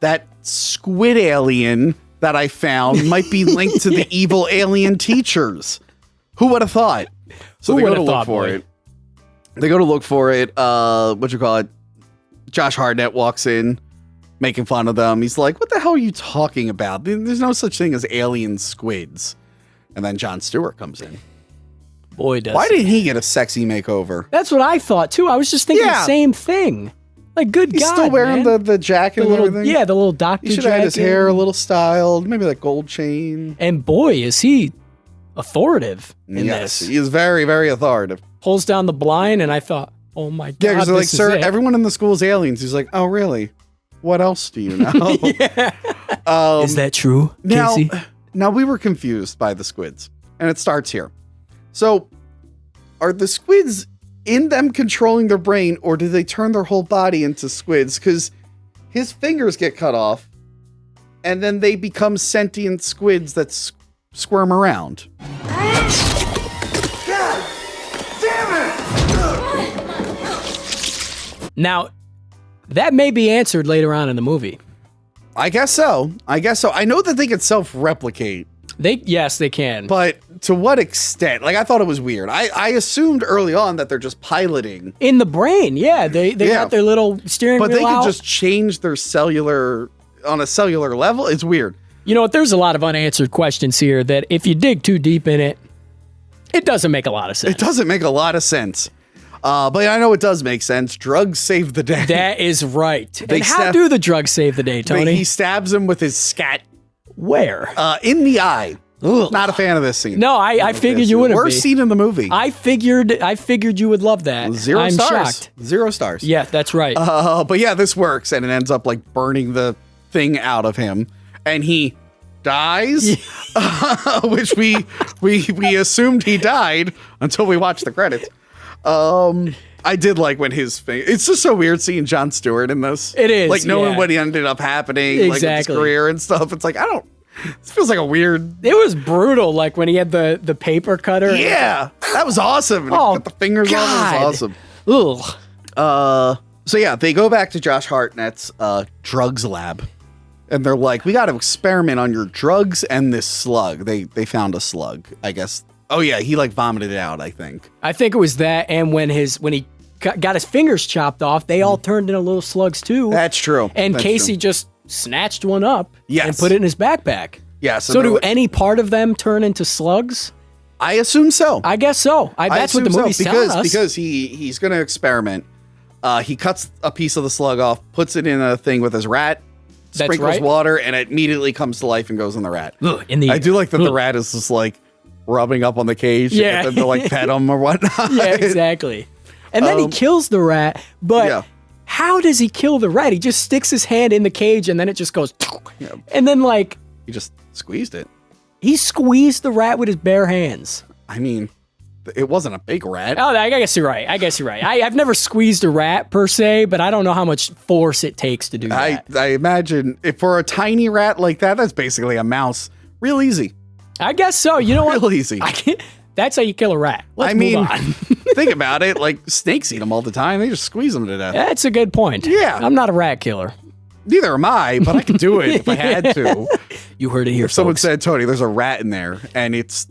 that squid alien that I found might be linked to the evil alien teachers. Who would have thought? So they go to look for it. They go to look for it. Josh Hartnett walks in, making fun of them. He's like, what the hell are you talking about? There's no such thing as alien squids. And then Jon Stewart comes in. Boy, does Why didn't he get a sexy makeover? That's what I thought, too. I was just thinking the same thing. Like, good He's God, still wearing man. the jacket The little, and everything. yeah, the little doctor He should jacket. have had his hair a little styled. Maybe like gold chain. And boy, is he authoritative in Yes, this. he is very, very authoritative. Pulls down the blind, and I thought, oh my God, Yeah, because they're like, this is sir, it. everyone in the school is aliens. He's like, oh, really? What else do you know? Is that true, now, Casey? now, we were confused by the squids, and it starts here. So, are the squids in them controlling their brain, or do they turn their whole body into squids? Because his fingers get cut off, and then they become sentient squids that squirm around. God damn it! Now, that may be answered later on in the movie. I guess so. I know that they can self-replicate. Yes, they can. But to what extent? Like, I thought it was weird. I assumed early on that they're just piloting. In the brain, yeah. They got their little steering But wheel they out. can just change their on a cellular level. It's weird. You know what? There's a lot of unanswered questions here that if you dig too deep in it, it doesn't make a lot of sense. It doesn't make a lot of sense. But I know it does make sense. Drugs save the day. That is right. And how do the drugs save the day, Tony? He stabs him with his scat. Where? In the eye. Ugh. Not a fan of this scene. No, I figured you wouldn't Worst be. scene in the movie. I figured you would love that. 0 I'm stars. shocked. 0 stars. Yeah, that's right. But yeah, this works, and it ends up like burning the thing out of him, and he dies, which we assumed he died until we watched the credits. I did like when his finger. It's just so weird seeing Jon Stewart in this. It is, like knowing yeah. what ended up happening, like with his Exactly. career and stuff. It's like this feels like a weird. It was brutal, like when he had the paper cutter. Yeah, that was awesome. And he Oh, put the fingers on. It God. was awesome. Ugh. So yeah, they go back to Josh Hartnett's drugs lab, and they're like, "We got to experiment on your drugs and this slug." They found a slug, I guess. Oh yeah, he like vomited it out, I think. I think it was that, and when he got his fingers chopped off, they all turned into little slugs too. That's true. And That's Casey true. just snatched one up Yes. and put it in his backpack. Yeah. So do any part of them turn into slugs? I assume so. I guess so. That's what the movie's telling us. Because he's going to experiment. He cuts a piece of the slug off, puts it in a thing with his rat, That's sprinkles right. water, and it immediately comes to life and goes in the rat. Ugh, in the I do like that the rat is just like rubbing up on the cage Yeah. to like pet him or whatnot. Yeah, exactly. And then he kills the rat, but Yeah. how does he kill the rat? He just sticks his hand in the cage and then it just goes, and then like He just squeezed it. he squeezed the rat with his bare hands. I mean, it wasn't a big rat. Oh, I guess you're right. I've never squeezed a rat per se, but I don't know how much force it takes to do that. I imagine if for a tiny rat like that, that's basically a mouse. Real easy. I guess so. You know what? Real easy. That's how you kill a rat. Let's move on. Think about it. Like, snakes eat them all the time. They just squeeze them to death. That's a good point. Yeah. I'm not a rat killer. Neither am I, but I could do it if I had to. You heard it here, If someone folks. said, Tony, there's a rat in there, and it's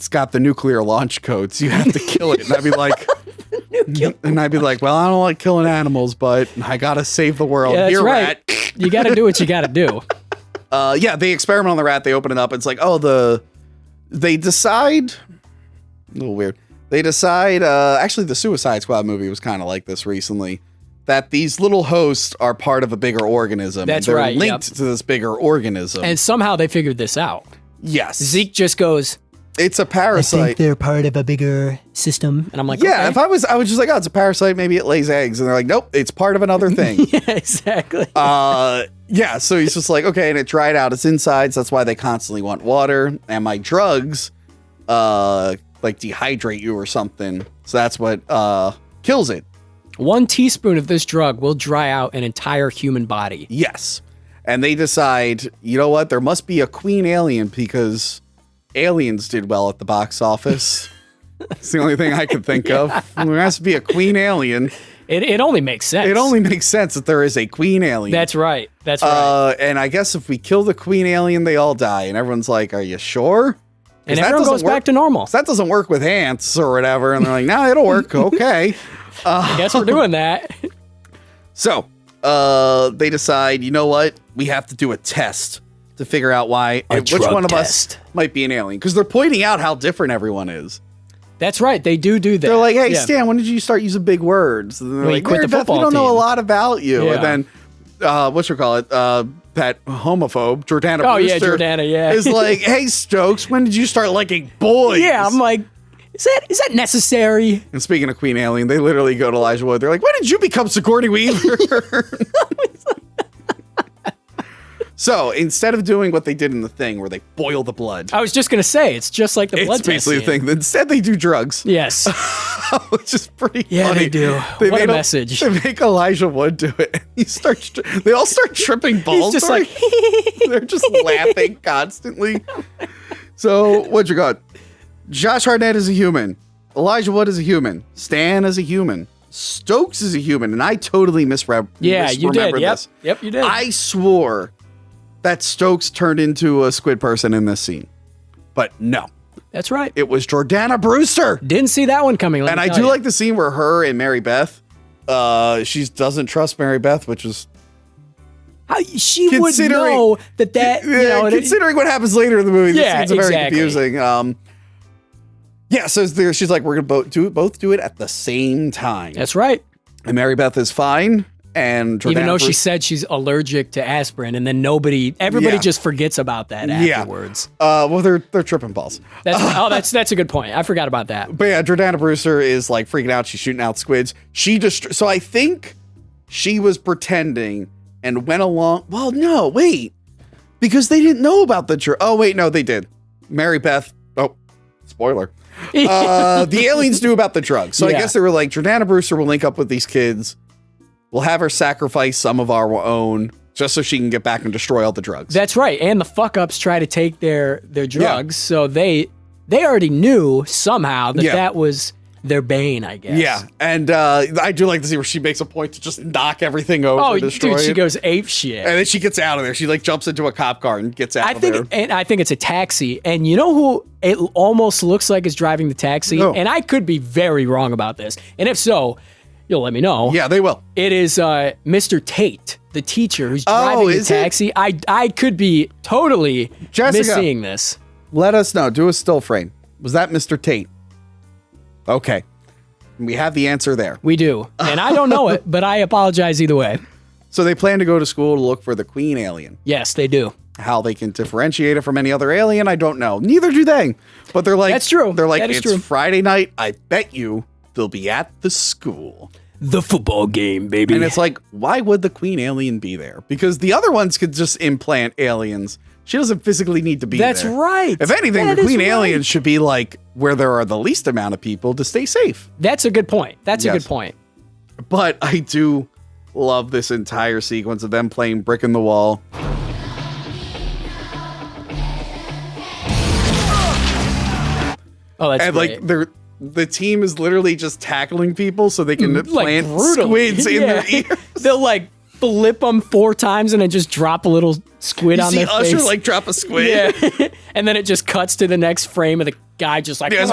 got the nuclear launch codes, you have to kill it. And I'd be like, well, I don't like killing animals, but I gotta save the world. Yeah, that's Here, right. rat. You got to do what you got to do. Yeah, they experiment on the rat. They open it up. It's like, they decide. A little weird. They decide. Actually, the Suicide Squad movie was kind of like this recently. That these little hosts are part of a bigger organism. That's They're right, linked to this bigger organism. And somehow they figured this out. Yes. Zeke just goes, It's a parasite. they're part of a bigger system. And I'm like, Yeah, okay. if I was just like, oh, it's a parasite. Maybe it lays eggs. And they're like, nope, it's part of another thing. Yeah, exactly. Yeah, so he's just like, okay, and it dried out its insides. That's why they constantly want water. And my drugs, like dehydrate you or something. So that's what kills it. 1 teaspoon of this drug will dry out an entire human body. Yes. And they decide, you know what? There must be a queen alien because Aliens did well at the box office. It's the only thing I could think of. There has to be a queen alien. It only makes sense. It only makes sense that there is a queen alien. That's right. That's right. And I guess if we kill the queen alien, they all die. And everyone's like, are you sure? And everyone goes back to normal. That doesn't work with ants or whatever. And they're like, no, it'll work. Okay. I guess we're doing that. So they decide, you know what? We have to do a test to figure out which one of us might be an alien. Because they're pointing out how different everyone is. That's right. They do that. They're like, hey, Yeah. Stan, when did you start using big words? And they're When you like, quit the Mary Beth, we football don't know a team." lot about you. Yeah. And then, that homophobe, Jordana Oh, yeah, Brewster, Jordana, yeah. is like, hey, Stokes, when did you start liking boys? Yeah, I'm like, is that necessary? And speaking of Queen Alien, they literally go to Elijah Wood. They're like, when did you become Sigourney Weaver? So instead of doing what they did in the thing where they boil the blood, I was just going to say, it's just like the blood it's basically the test thing. Instead, they do drugs. Yes. Which is pretty Yeah, funny. they do. They What a made message. They make Elijah Wood do it. They all start tripping balls. He's just like, they're just laughing constantly. So what you got? Josh Hartnett is a human. Elijah Wood is a human. Stan is a human. Stokes is a human. And I totally yeah, you did. misremembered Yep. this. Yep, you did. I swore that Stokes turned into a squid person in this scene. But no, That's right. it was Jordana Brewster. Didn't see that one coming. And I do like the scene where her and Mary Beth, she doesn't trust Mary Beth, which is how she would considering- know that considering what happens later in the movie. Yeah, This scene's very exactly. confusing. Yeah, so she's like, we're gonna both do it at the same time. That's right. And Mary Beth is fine, and Jordana Even though she Brewster- said she's allergic to aspirin, and then everybody Yeah. just forgets about that Yeah. afterwards. well, they're tripping balls. That's a good point. I forgot about that. But yeah, Jordana Brewster is like freaking out. She's shooting out squids. So I think she was pretending and went along. Well, no, wait, because they didn't know about the oh wait, no, they did. Mary Beth. Oh, spoiler. The aliens knew about the drugs, so I Yeah. guess they were like, Jordana Brewster will link up with these kids. We'll have her sacrifice some of our own just so she can get back and destroy all the drugs. That's right. And the fuck ups try to take their drugs, so they already knew somehow that was their bane, I guess. Yeah, and I do like to see where she makes a point to just knock everything over. Oh, and destroy dude, she it. goes ape shit. And then she gets out of there. She like jumps into a cop car and gets out of there. I think it's a taxi. And you know who it almost looks like is driving the taxi? No. And I could be very wrong about this. And if so, you'll let me know. Yeah, they will. It is Mr. Tate, the teacher who's driving the is it? taxi. I could be totally Jessica. misseeing this. Let us know. Do a still frame. Was that Mr. Tate? Okay. We have the answer there. We do. And I don't know it, but I apologize either way. So they plan to go to school to look for the queen alien. Yes, they do. How they can differentiate it from any other alien, I don't know. Neither do they. But they're like, That's true. They're like, That is it's true. Friday night. I bet you they'll be at the school. The football game, baby. And it's like, why would the queen alien be there? Because the other ones could just implant aliens. She doesn't physically need to be there. That's right. If anything, That the is queen right. alien should be like where there are the least amount of people to stay safe. That's a good point. That's a Yes. good point. But I do love this entire sequence of them playing brick in the wall. Oh, that's and great. like the team is literally just tackling people so they can plant brutally. squids in their ears. They'll like flip them 4 times and then just drop a little squid on their Usher face. like drop a squid. Yeah. And then it just cuts to the next frame of the guy just like, Yeah,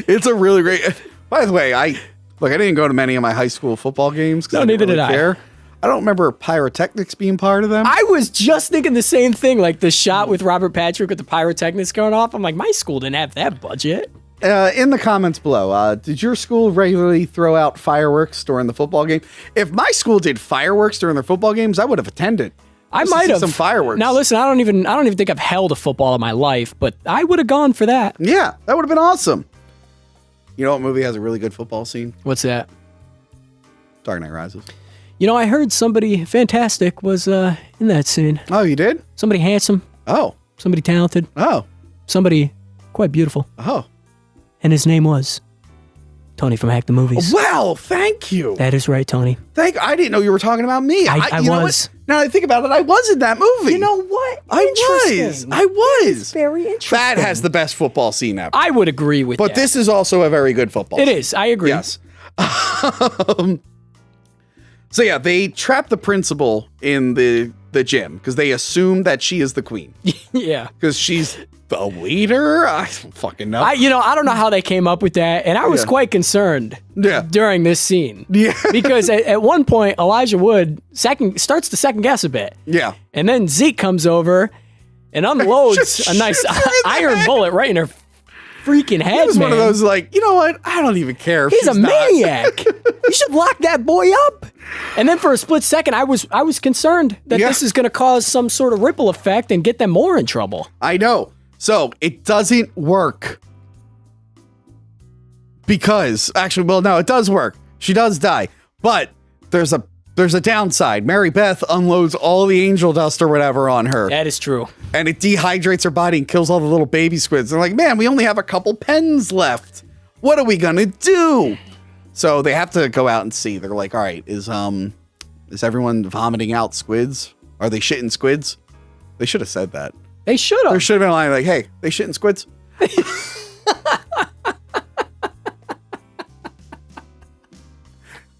it's a really great. By the way, I didn't go to many of my high school football games because No, I didn't neither really did I. care. I don't remember pyrotechnics being part of them. I was just thinking the same thing, like the shot with Robert Patrick with the pyrotechnics going off. I'm like, my school didn't have that budget. In the comments below, did your school regularly throw out fireworks during the football game? If my school did fireworks during their football games, I would have attended. I Just to might see have some fireworks. Now listen, I don't even think I've held a football in my life, but I would have gone for that. Yeah, that would have been awesome. You know what movie has a really good football scene? What's that? Dark Knight Rises. You know, I heard somebody fantastic was in that scene. Oh, you did? Somebody handsome, Oh, somebody talented, oh, somebody quite beautiful. oh. And his name was Tony from Hack the Movies. Well, thank you. That is right, Tony. I didn't know you were talking about me. I you know was. what? Now that I think about it, I was in that movie. You know what? I was. Very interesting. That has the best football scene ever. I would agree with But that. this is also a very good football It scene. is. I agree. Yes. So yeah, they trap the principal in the gym because they assume that she is the queen Yeah. because she's the leader. I don't fucking know. I don't know how they came up with that, and I was Yeah. quite concerned Yeah. during this scene. Yeah. Because at one point, Elijah Wood starts to second guess a bit. Yeah. And then Zeke comes over and unloads a nice iron bullet right in her freaking head. He was one of man. those like, you know what? I don't even care. If He's a she's not. maniac. You should lock that boy up. And then for a split second, I was concerned that Yeah. this is going to cause some sort of ripple effect and get them more in trouble. I know. So it doesn't work. Because actually, well, no, it does work. She does die. But there's a downside. Mary Beth unloads all the angel dust or whatever on her. That is true. And it dehydrates her body and kills all the little baby squids. They're like, man, we only have a couple pens left. What are we gonna do? So they have to go out and see. They're like, all right, is everyone vomiting out squids? Are they shitting squids? They should have said that. They should There have. should have been a line like, hey, they shitting squids?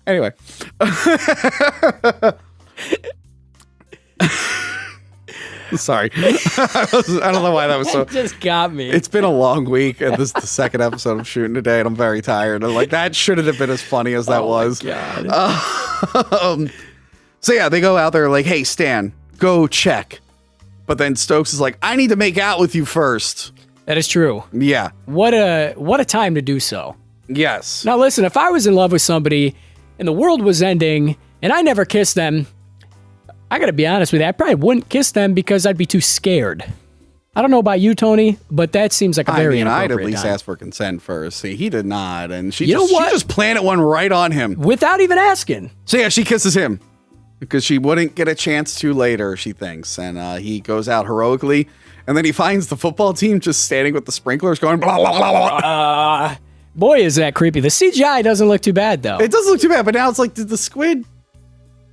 Anyway. Sorry. I don't know why that was so. Just got me. It's been a long week, and this is the second episode I'm shooting today, and I'm very tired. And like that shouldn't have been as funny as that was. God. So yeah, they go out there like, hey, Stan, go check. But then Stokes is like, I need to make out with you first. That is true. Yeah. What a time to do so. Yes. Now listen, if I was in love with somebody and the world was ending and I never kissed them, I gotta be honest with you, I probably wouldn't kiss them because I'd be too scared. I don't know about you, Tony, but that seems like a very I'd at inappropriate least time. ask for consent first. See, he did not, and she You know what? she just planted one right on him. Without even asking. So yeah, she kisses him because she wouldn't get a chance to later, she thinks, and he goes out heroically, and then he finds the football team just standing with the sprinklers going blah blah blah blah. Boy, is that creepy. The CGI doesn't look too bad, though. It doesn't look too bad, but now it's like, did the squid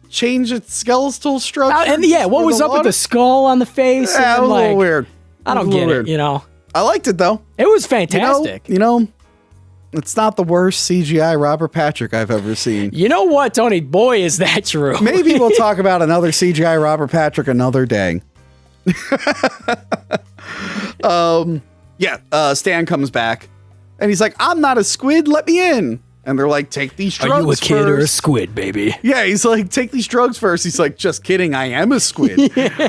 change its skeletal structure? And yeah, what for was the up with water? the skull on the face? Yeah, and it was a little like, weird. I don't get it, you know. I liked it though. It was fantastic. You know, it's not the worst CGI Robert Patrick I've ever seen. You know what, Tony? Boy, is that true. Maybe we'll talk about another CGI Robert Patrick another day. Stan comes back and he's like, I'm not a squid, let me in. And they're like, take these drugs Are you a kid first. or a squid, baby? Yeah, he's like, take these drugs first. He's like, just kidding, I am a squid. Then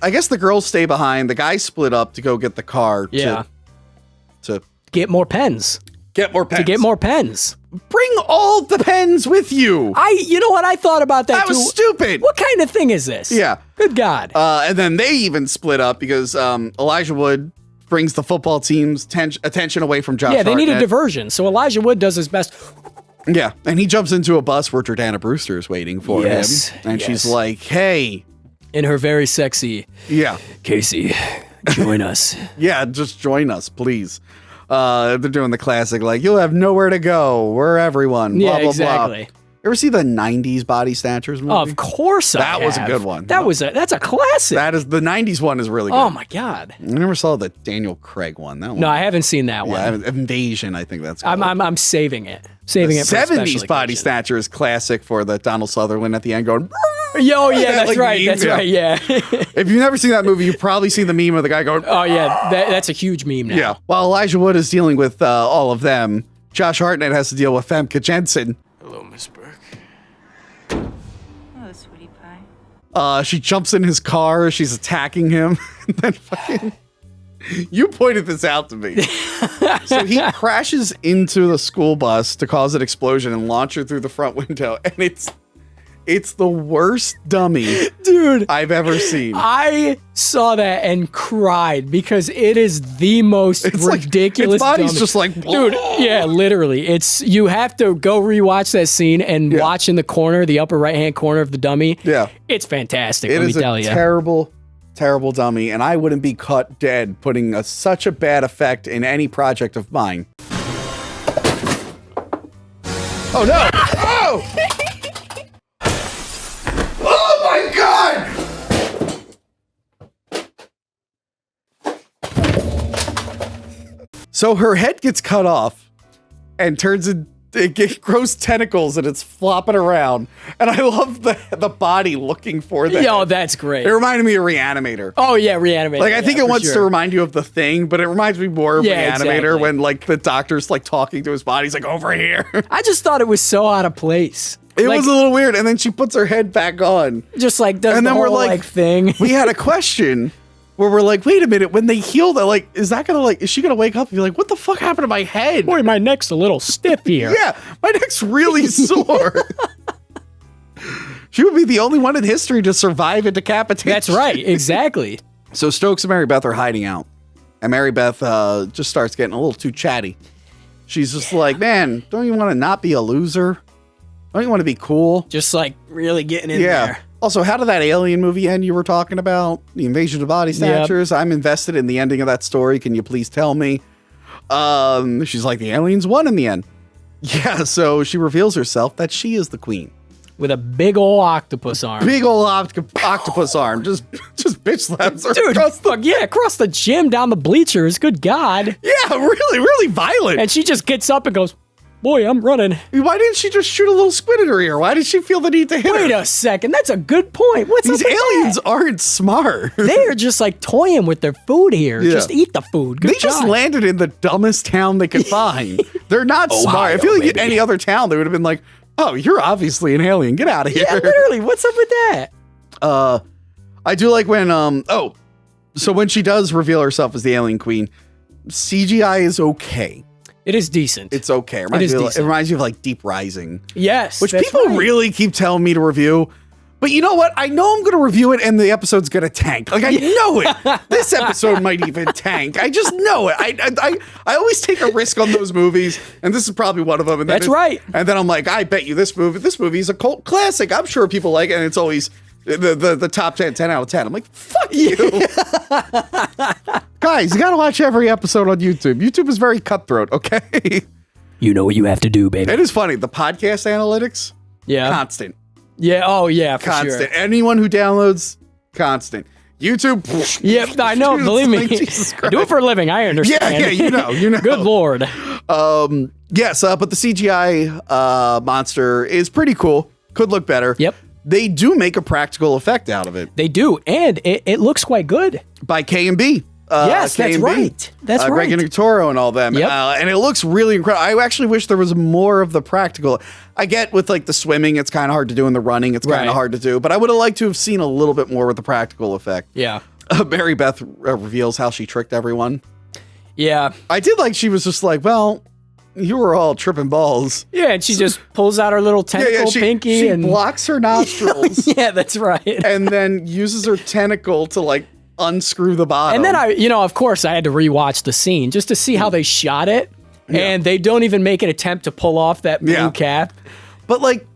I guess the girls stay behind. The guys split up to go get the car to Get more pens. get more pens. To get more pens. Bring all the pens with you. You know what? I thought about that That was too. stupid. What kind of thing is this? Yeah. Good God. And then they even split up because Elijah Wood brings the football team's attention away from Josh yeah, they need a Hartnett. diversion. So Elijah Wood does his best. Yeah, and he jumps into a bus where Jordana Brewster is waiting for Yes, him. And yes. she's like, hey. In her very sexy, Yeah. Casey, join us. Yeah, just join us, please. They're doing the classic, like, you'll have nowhere to go. We're everyone. Blah, Yeah, blah, exactly. blah. Ever see the 90s Body Snatchers movie? Of course I That was a have. good one. That's a classic. That is, the 90s one is really good. Oh my God. I never saw the Daniel Craig one. That one. No, I haven't seen that one. Yeah, Invasion, I think that's called. I'm saving it. Saving it for a special 70s Body occasion. Snatcher is classic for the Donald Sutherland at the end going, Yo, yeah, that's like, right. meme, That's right. Yeah. If you've never seen that movie, you've probably seen the meme of the guy going, Oh yeah, that's a huge meme now. yeah. While Elijah Wood is dealing with all of them, Josh Hartnett has to deal with Famke Janssen. Hello, Miss Burke. Hello, sweetie pie. She jumps in his car. She's attacking him. And then fucking, you pointed this out to me. So he crashes into the school bus to cause an explosion and launch her through the front window. And it's the worst dummy, Dude, I've ever seen. I saw that and cried because it is the most It's like- ridiculous. its body's dummy. just like, dude. Yeah, literally. You have to go rewatch that scene and Yeah. watch in the corner, the upper right hand corner of the dummy. Yeah. It's fantastic. It let me is tell a you. terrible, terrible dummy, and I wouldn't be caught dead putting such a bad effect in any project of mine. Oh no! Oh! Oh my god! So her head gets cut off and turns into, it grows tentacles and it's flopping around. And I love the body looking for that. Yo, that's great. It reminded me of Reanimator. Oh yeah, Reanimator. Like I think yeah, it for wants to sure. remind you of The Thing, but it reminds me more of Yeah, Reanimator exactly. when like the doctor's like talking to his body. He's like, over here. I just thought it was so out of place. It Like, was a little weird. And then she puts her head back on. just like does And the then whole we're like- like thing. We had a question where we're like, wait a minute, when they heal that, like, is she gonna wake up and be like, what the fuck happened to my head? Boy, my neck's a little stiff here. Yeah, my neck's really sore. She would be the only one in history to survive a decapitation. That's right. Exactly. So Stokes and Mary Beth are hiding out. And Mary Beth just starts getting a little too chatty. She's just like, man, don't you want to not be a loser? Don't you want to be cool? Just like really getting in Yeah. there. Also, how did that alien movie end you were talking about? The Invasion of Body Snatchers? I'm invested in the ending of that story. Can you please tell me? She's like, the aliens won in the end. Yeah, so she reveals herself that she is the queen. With a big ol' octopus arm. Big old octopus arm. Just bitch slaps her. Dude, across the- fuck yeah, across the gym, down the bleachers. Good God. Yeah, really, really violent. And she just gets up and goes, boy, I'm running. Why didn't she just shoot a little squid in her ear? Why did she feel the need to hit Wait her? a second. That's a good point. What's These up with aliens that? aren't smart. They are just like toying with their food here. Yeah. Just eat the food. Good They just job. landed in the dumbest town they could find. They're not smart. I Ohio, feel like in maybe. any other town, they would have been like, oh, you're obviously an alien. Get out of here. Yeah, literally. What's up with that? I do like when, so when she does reveal herself as the alien queen, CGI is okay. It is decent. It's okay. It is It decent. reminds you of like Deep Rising, yes. which that's people right. really keep telling me to review. But you know what? I know I'm going to review it and the episode's going to tank. Like, I know it. This episode might even tank. I just know it. I always take a risk on those movies, and this is probably one of them. And then That's right. And then I'm like, I bet you this movie is a cult classic. I'm sure people like it, and it's always the top 10 out of 10. I'm like, fuck you. Guys, you got to watch every episode on YouTube. YouTube is very cutthroat, okay? You know what you have to do, baby. It is funny. The podcast analytics, Yeah. constant. Yeah. Oh, yeah. For Constant. sure. Anyone who downloads, constant. YouTube. Yep. I know. It's Believe me. like, Jesus I do it Christ. for a living. I understand. Yeah, you know. Good Lord. Yes, but the CGI monster is pretty cool. Could look better. Yep. They do make a practical effect out of it They do. And it looks quite good. by K&B. Yes, that's K&B. right. That's Greg right. and Toro and all them. Yep. And it looks really incredible. I actually wish there was more of the practical. I get with like the swimming, it's kind of hard to do, and the running, it's kind Right. of hard to do. But I would have liked to have seen a little bit more with the practical effect. Yeah. Mary Beth reveals how she tricked everyone. Yeah. I did like she was just like, well, you were all tripping balls. Yeah. And she just pulls out her little tentacle pinky she and blocks her nostrils yeah, that's right. and then uses her tentacle to like unscrew the bottom. And then of course, I had to rewatch the scene just to see how they shot it. And they don't even make an attempt to pull off that blue Yeah. cap. But like,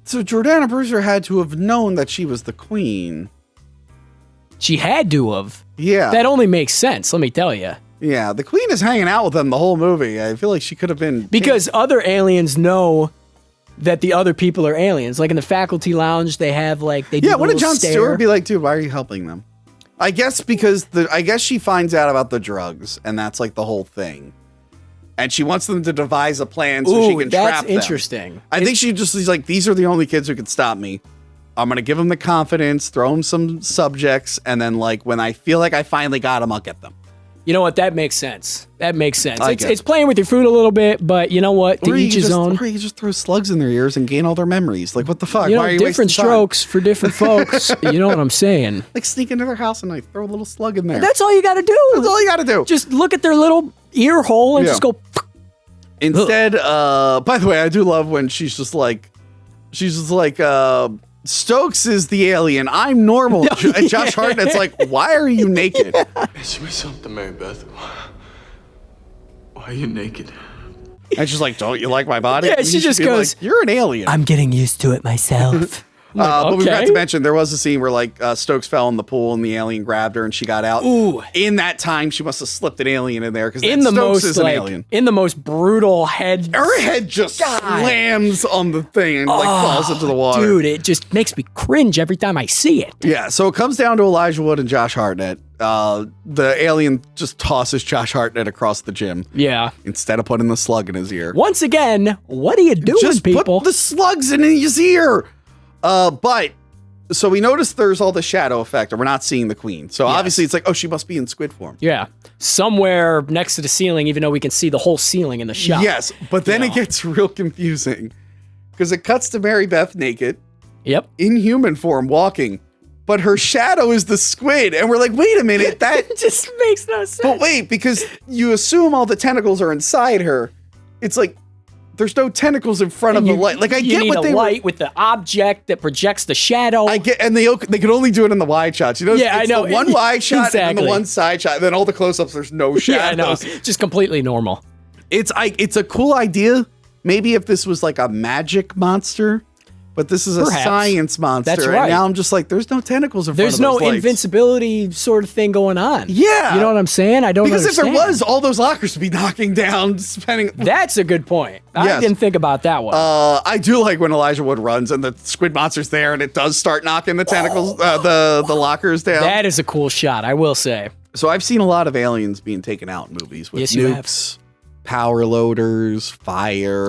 so Jordana Brewster had to have known that she was the queen. She had to have. Yeah. That only makes sense, let me tell you. Yeah. The queen is hanging out with them the whole movie. I feel like she could have been. Because other aliens know that the other people are aliens. Like in the faculty lounge, they have like they do what did Jon stare. Stewart be like, dude? Why are you helping them? I guess because she finds out about the drugs, and that's like the whole thing. And she wants them to devise a plan so she can trap them. That's interesting. I think she's like, these are the only kids who can stop me. I'm gonna give them the confidence, throw them some subjects, and then like when I feel like I finally got them, I'll get them. You know what? That makes sense. It's playing with your food a little bit, but you know what? To each his own. Or you just throw slugs in their ears and gain all their memories. Like, what the fuck? You know, why are you different strokes for different folks. You know what I'm saying? Like, sneak into their house and like throw a little slug in there. That's all you got to do. That's all you got to do. Just look at their little ear hole and just go. Instead, by the way, I do love when she's just like, Stokes is the alien. I'm normal. And Josh Hartnett's like, why are you naked? Ask me something, Mary Beth. Why are you naked? And she's like, don't you like my body? Yeah, she just goes, like, you're an alien. I'm getting used to it myself. But we forgot to mention there was a scene where like Stokes fell in the pool and the alien grabbed her and she got out. Ooh. In that time, she must have slipped an alien in there because Stokes is an alien. In the most brutal head. Her head just slams on the thing and like falls into the water. Dude, it just makes me cringe every time I see it. Yeah, so it comes down to Elijah Wood and Josh Hartnett. The alien just tosses Josh Hartnett across the gym. Yeah. Instead of putting the slug in his ear. Once again, what are you doing, just people? Put the slugs in his ear. But so we noticed there's all the shadow effect, and we're not seeing the queen. So obviously it's like, oh, she must be in squid form. Yeah. Somewhere next to the ceiling, even though we can see the whole ceiling in the shot. Yes, but then it gets real confusing because it cuts to Mary Beth naked. Yep. In human form, walking. But her shadow is the squid. And we're like, wait a minute, that just makes no sense. But wait, because you assume all the tentacles are inside her. It's like, there's no tentacles in front of the light. Like, I get what they light with the object that projects the shadow. I get, and they can only do it in the wide shots. You know, yeah, it's I know. The one wide shot and the one side shot, and then all the close-ups. There's no shadows. Yeah, I know. Just completely normal. It's a cool idea. Maybe if this was like a magic monster, but this is a science monster. That's right. And now I'm just like, there's no tentacles in front of those lights. There's no invincibility sort of thing going on. Yeah. You know what I'm saying? I don't understand. Because if there was, all those lockers would be knocking down, spending. That's a good point. I didn't think about that one. I do like when Elijah Wood runs and the squid monster's there and it does start knocking the tentacles, the lockers down. That is a cool shot, I will say. So I've seen a lot of aliens being taken out in movies with nukes, power loaders, fire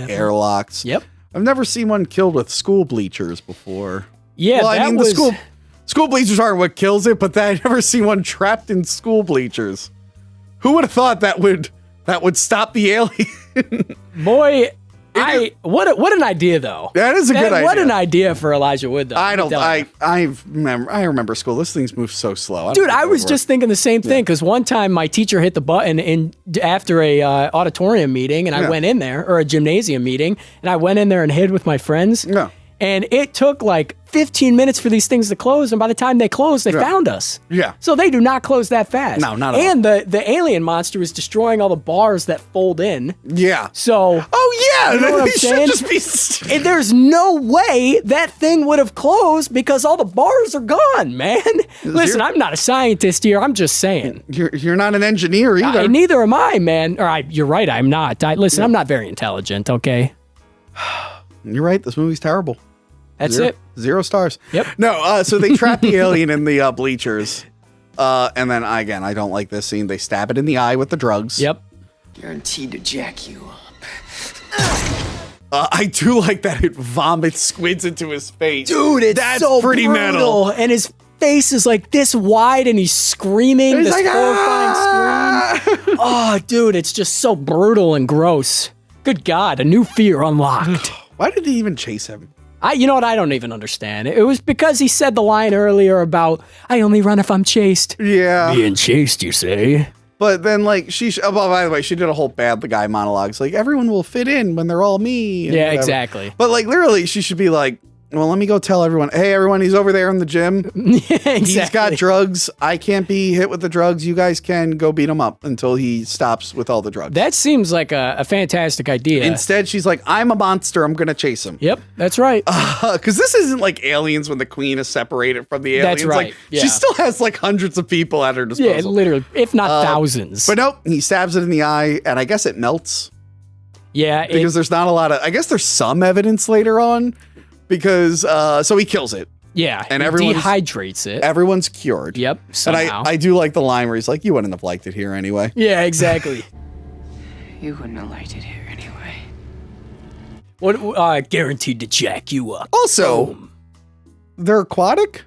airlocks. Yep. I've never seen one killed with school bleachers before. Yeah, well, I mean, the school bleachers aren't what kills it, but I've never seen one trapped in school bleachers. Who would have thought that would stop the alien? Boy, what an idea though. That is a good idea. What an idea for Elijah Wood though. I remember school. Those things move so slow. Dude, I was just thinking the same thing because one time my teacher hit the button after a auditorium meeting and I went in there, or a gymnasium meeting, and I went in there and hid with my friends. Yeah. And it took like 15 minutes for these things to close, and by the time they closed, they found us. Yeah. So they do not close that fast. No, not at all. And the alien monster is destroying all the bars that fold in. Yeah. So. Oh yeah. You know what I'm saying? And there's no way that thing would have closed because all the bars are gone, man. Listen, I'm not a scientist here. I'm just saying. You're not an engineer either. Neither am I, man. You're right. I'm not. Listen, I'm not very intelligent. Okay. You're right. This movie's terrible. That's it. 0 stars. Yep. No, so they trap the alien in the bleachers. And then, again, I don't like this scene. They stab it in the eye with the drugs. Yep. Guaranteed to jack you up. I do like that it vomits squids into his face. Dude, that's so pretty brutal. metal. And his face is like this wide and he's screaming. He's this like, horrifying scream. Oh, dude, it's just so brutal and gross. Good God, a new fear unlocked. Why did he even chase him? You know what? I don't even understand. It was because he said the line earlier about, I only run if I'm chased. Yeah. Being chased, you say? But then, like, by the way, she did a whole bad guy monologue. It's like, everyone will fit in when they're all me. Yeah, exactly. But, like, literally, she should be like, well, let me go tell everyone, hey, everyone, he's over there in the gym. Yeah, exactly. He's got drugs. I can't be hit with the drugs. You guys can go beat him up until he stops with all the drugs. That seems like a fantastic idea. Instead, she's like, I'm a monster. I'm going to chase him. Yep, that's right. Because this isn't like Aliens when the queen is separated from the aliens. That's right. Like, yeah. She still has like hundreds of people at her disposal. Yeah, literally, if not thousands. But nope, he stabs it in the eye, and I guess it melts. Yeah. Because there's not a lot of, I guess there's some evidence later on because, so he kills it. Yeah. And he dehydrates it. Everyone's cured. Yep. Somehow. And I do like the line where he's like, you wouldn't have liked it here anyway. Yeah, exactly. You wouldn't have liked it here anyway. What? Guaranteed to jack you up. Also, they're aquatic?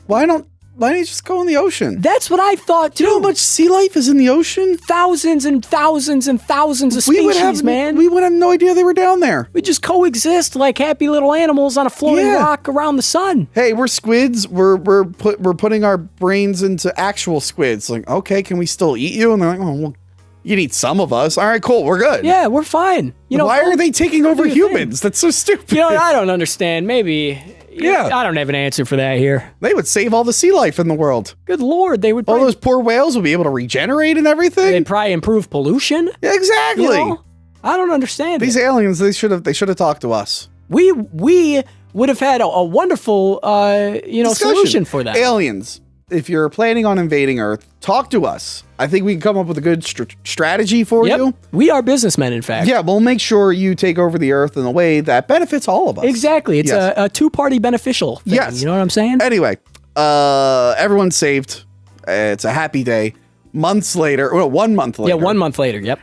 Why don't you just go in the ocean? That's what I thought too. You know how much sea life is in the ocean? Thousands and thousands and thousands of species, man. We would have no idea they were down there. We just coexist like happy little animals on a floating rock around the sun. Hey, we're squids. We're putting our brains into actual squids. Like, okay, can we still eat you? And they're like, oh, well, you can eat some of us. All right, cool, we're good. Yeah, we're fine. Why are they taking over humans? That's so stupid. You know what? I don't understand. Maybe. Yeah. I don't have an answer for that here. They would save all the sea life in the world. Good Lord, they would. All those poor whales would be able to regenerate and everything. They'd probably improve pollution. Exactly. You know? I don't understand these aliens. They should have talked to us. We would have had a wonderful solution for that. Aliens, if you're planning on invading Earth, talk to us. I think we can come up with a good strategy for you. We are businessmen, in fact. Yeah, we'll make sure you take over the Earth in a way that benefits all of us. Exactly. It's a two-party beneficial thing. Yes. You know what I'm saying? Anyway, everyone's saved. It's a happy day. Months later, well, 1 month later. Yeah, 1 month later, yep.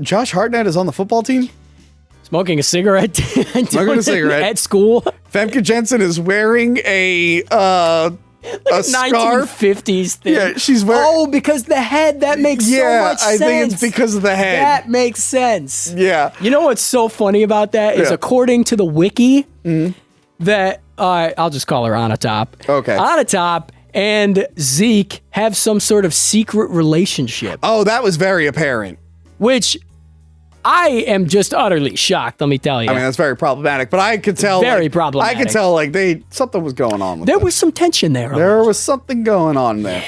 Josh Hartnett is on the football team. Smoking a cigarette. At school. Famke Janssen is wearing a scarf. 1950s thing. Yeah, she's wearing. Oh, because the head. That makes so much sense. I think it's because of the head. That makes sense. Yeah. You know what's so funny about that is according to the wiki, that I'll just call her Onatop. Okay. Onatop and Zeke have some sort of secret relationship. Oh, that was very apparent. Which I am just utterly shocked, let me tell you. I mean, that's very problematic, but I could tell. Very problematic. I could tell, something was going on with There them. was some tension there. There was something going on there.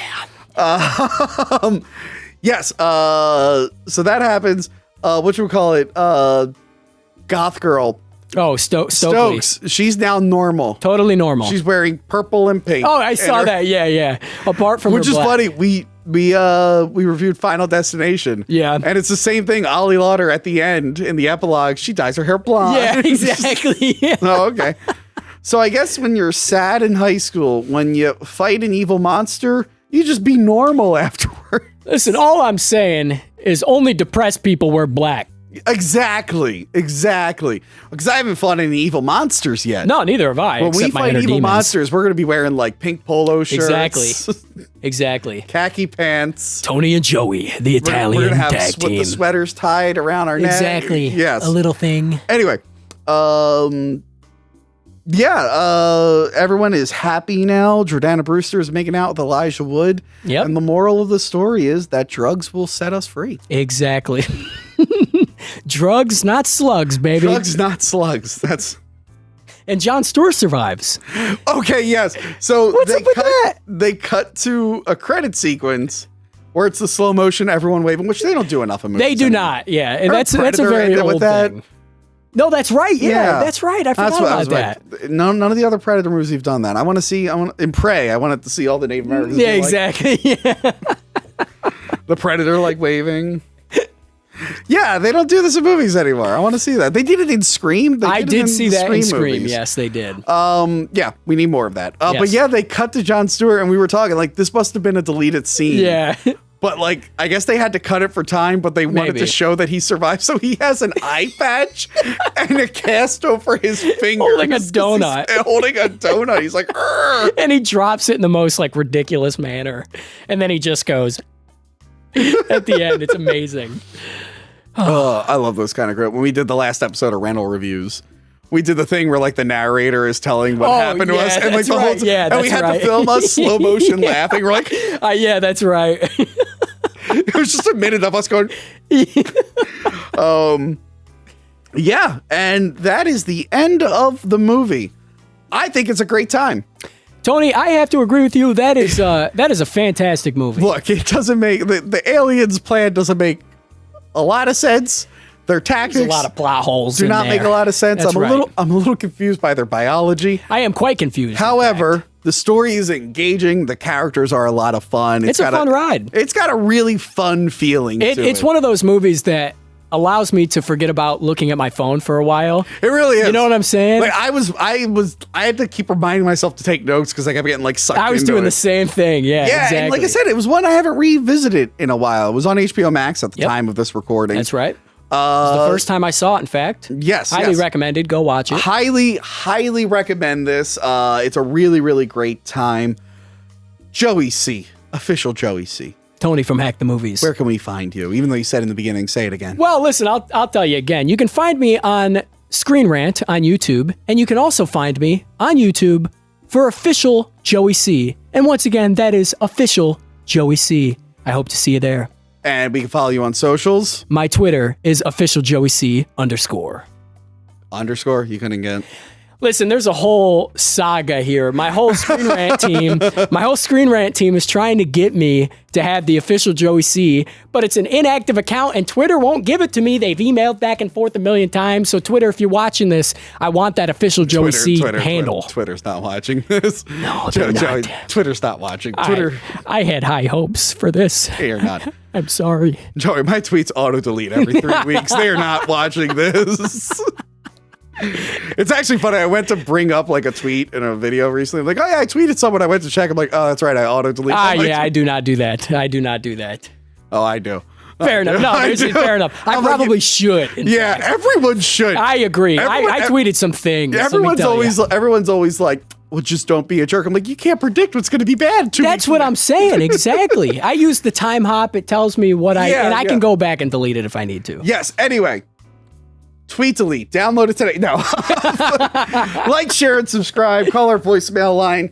Yeah. Yes. So that happens. Goth girl. Oh, Stokes. She's now normal. Totally normal. She's wearing purple and pink. Oh, I saw that. Yeah. Apart from which her is black. funny. We reviewed Final Destination. Yeah. And it's the same thing. Ollie Lauder at the end in the epilogue, she dyes her hair blonde. Yeah, exactly. Oh, okay. So I guess when you're sad in high school, when you fight an evil monster, you just be normal afterward. Listen, all I'm saying is only depressed people wear black. Exactly. Because I haven't fought any evil monsters yet. No, neither have I. When we fight evil monsters, we're going to be wearing pink polo shirts. Exactly. Khaki pants. Tony and Joey, the Italian we're gonna have tag team. the sweaters tied around our neck. Exactly. Yes. A little thing. Anyway, everyone is happy now. Jordana Brewster is making out with Elijah Wood. Yep. And the moral of the story is that drugs will set us free. Exactly. Drugs, not slugs, baby. Drugs, not slugs. That's. And Jon Stewart survives. Okay, yes. So What's up with that? They cut to a credit sequence where it's the slow motion, everyone waving, which they don't do enough in movies. They do anymore. not. Yeah, and that's a Predator very ended old with that. thing. No, that's right. Yeah, that's right. I forgot about that. None of the other Predator movies have done that. In Prey, I wanted to see all the Native Americans. Yeah, exactly. Yeah. The Predator waving. Yeah, they don't do this in movies anymore. I want to see that. They did it in Scream. I did see that in Scream. Movies. Yes, they did. Yeah, we need more of that. Yes. But yeah, they cut to Jon Stewart, and we were talking this must have been a deleted scene. Yeah. But I guess they had to cut it for time, but they wanted to show that he survived. So he has an eye patch and a cast over his finger. Holding a donut. Holding a donut. He's like, "Arr!" And he drops it in the most ridiculous manner. And then he just goes at the end. It's amazing. Oh, I love those kind of grip. When we did the last episode of Rental Reviews, we did the thing where the narrator is telling what happened to us, and the whole and we had to film us slow motion laughing. We're like, yeah, that's right. It was just a minute of us going, yeah, and that is the end of the movie. I think it's a great time. Tony, I have to agree with you. That is a fantastic movie. Look, it doesn't make the aliens' plan doesn't make a lot of sense. Their tactics, there's a lot of plot holes. Do not make a lot of sense. That's I'm a little confused by their biology. I am quite confused. However, the story is engaging. The characters are a lot of fun. It's a fun ride. It's got a really fun feeling. It's one of those movies that allows me to forget about looking at my phone for a while. It really is. You know what I'm saying? Like I had to keep reminding myself to take notes because I kept getting like sucked into it. I was doing the same thing. Yeah, exactly. And like I said, it was one I haven't revisited in a while. It was on HBO Max at the time of this recording. That's right. It was the first time I saw it, in fact. Yes. Highly recommended. Go watch it. Highly recommend this. It's a really, really great time. JoeyC. Official JoeyC. Tony from Hack the Movies. Where can we find you? Even though you said in the beginning, say it again. Well, listen, I'll tell you again. You can find me on Screen Rant on YouTube, and you can also find me on YouTube for Official JoeyC. And once again, that is Official JoeyC. I hope to see you there. And we can follow you on socials. My Twitter is Official JoeyC _. Underscore? You couldn't get... Listen, there's a whole saga here. My whole Screen Rant team is trying to get me to have the Official JoeyC, but it's an inactive account and Twitter won't give it to me. They've emailed back and forth a million times. So Twitter, if you're watching this, I want that Official JoeyC handle. Twitter's not watching this. No, they're not. Twitter's not watching. Twitter. I had high hopes for this. They are not. I'm sorry. Joey, my tweets auto-delete every 3 weeks. They are not watching this. It's actually funny. I went to bring up like a tweet in a video recently. I'm like, oh yeah, I tweeted someone. I went to check. I'm like, oh, that's right. I auto-delete. Yeah, I do not do that. I do not do that. Oh, I do. Fair enough. No, fair enough. I probably should. Yeah, everyone should. I agree. I tweeted some things. Everyone's always like, well, just don't be a jerk. I'm like, you can't predict what's going to be bad. That's what I'm saying. Exactly. I use the time hop. It tells me what I can go back and delete it if I need to. Yes. Anyway. Tweet delete. Download it today. No. Like, share, and subscribe. Call our voicemail line.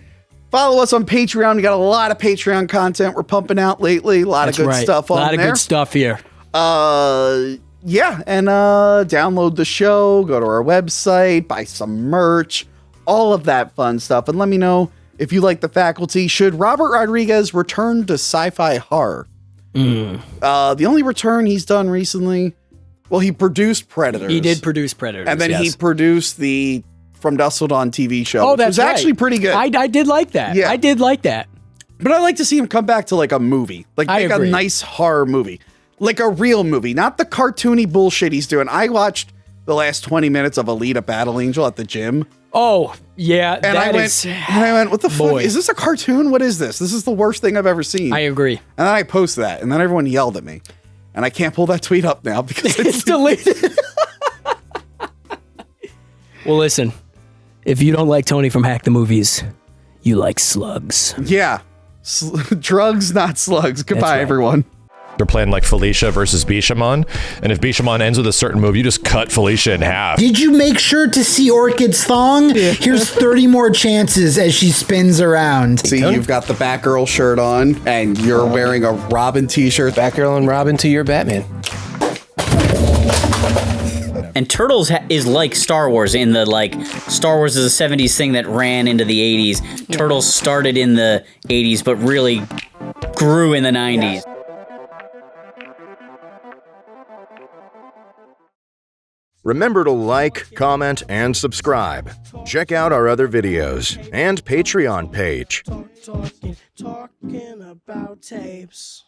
Follow us on Patreon. We got a lot of Patreon content we're pumping out lately. A lot of good stuff on there. A lot of good stuff here. Yeah. And download the show. Go to our website. Buy some merch. All of that fun stuff. And let me know if you like The Faculty. Should Robert Rodriguez return to sci-fi horror? The only return he's done recently... Well, he produced Predators. He did produce Predators, and then he produced the From Dusk Till Dawn TV show. Oh, that's was actually pretty good. I did like that. Yeah. I did like that. But I like to see him come back to like a movie, like make a nice horror movie, like a real movie, not the cartoony bullshit he's doing. I watched the last 20 minutes of Alita Battle Angel at the gym. Oh, yeah. And I went, what the fuck? Is this a cartoon? What is this? This is the worst thing I've ever seen. I agree. And then I posted that, and then everyone yelled at me. And I can't pull that tweet up now because it's deleted. Well, listen, if you don't like Tony from Hack the Movies, you like slugs. Yeah. Drugs, not slugs. Goodbye, everyone. They're playing like Felicia versus Bishamon, and if Bishamon ends with a certain move, you just cut Felicia in half. Did you make sure to see Orchid's thong? Here's 30 more chances as she spins around. See, you've got the Batgirl shirt on, and you're wearing a Robin t-shirt. Batgirl and Robin to your Batman. And Turtles is like Star Wars in the Star Wars is a 70s thing that ran into the 80s. Turtles started in the 80s, but really grew in the 90s. Remember to like, comment, and subscribe. Check out our other videos and Patreon page. Talking about tapes.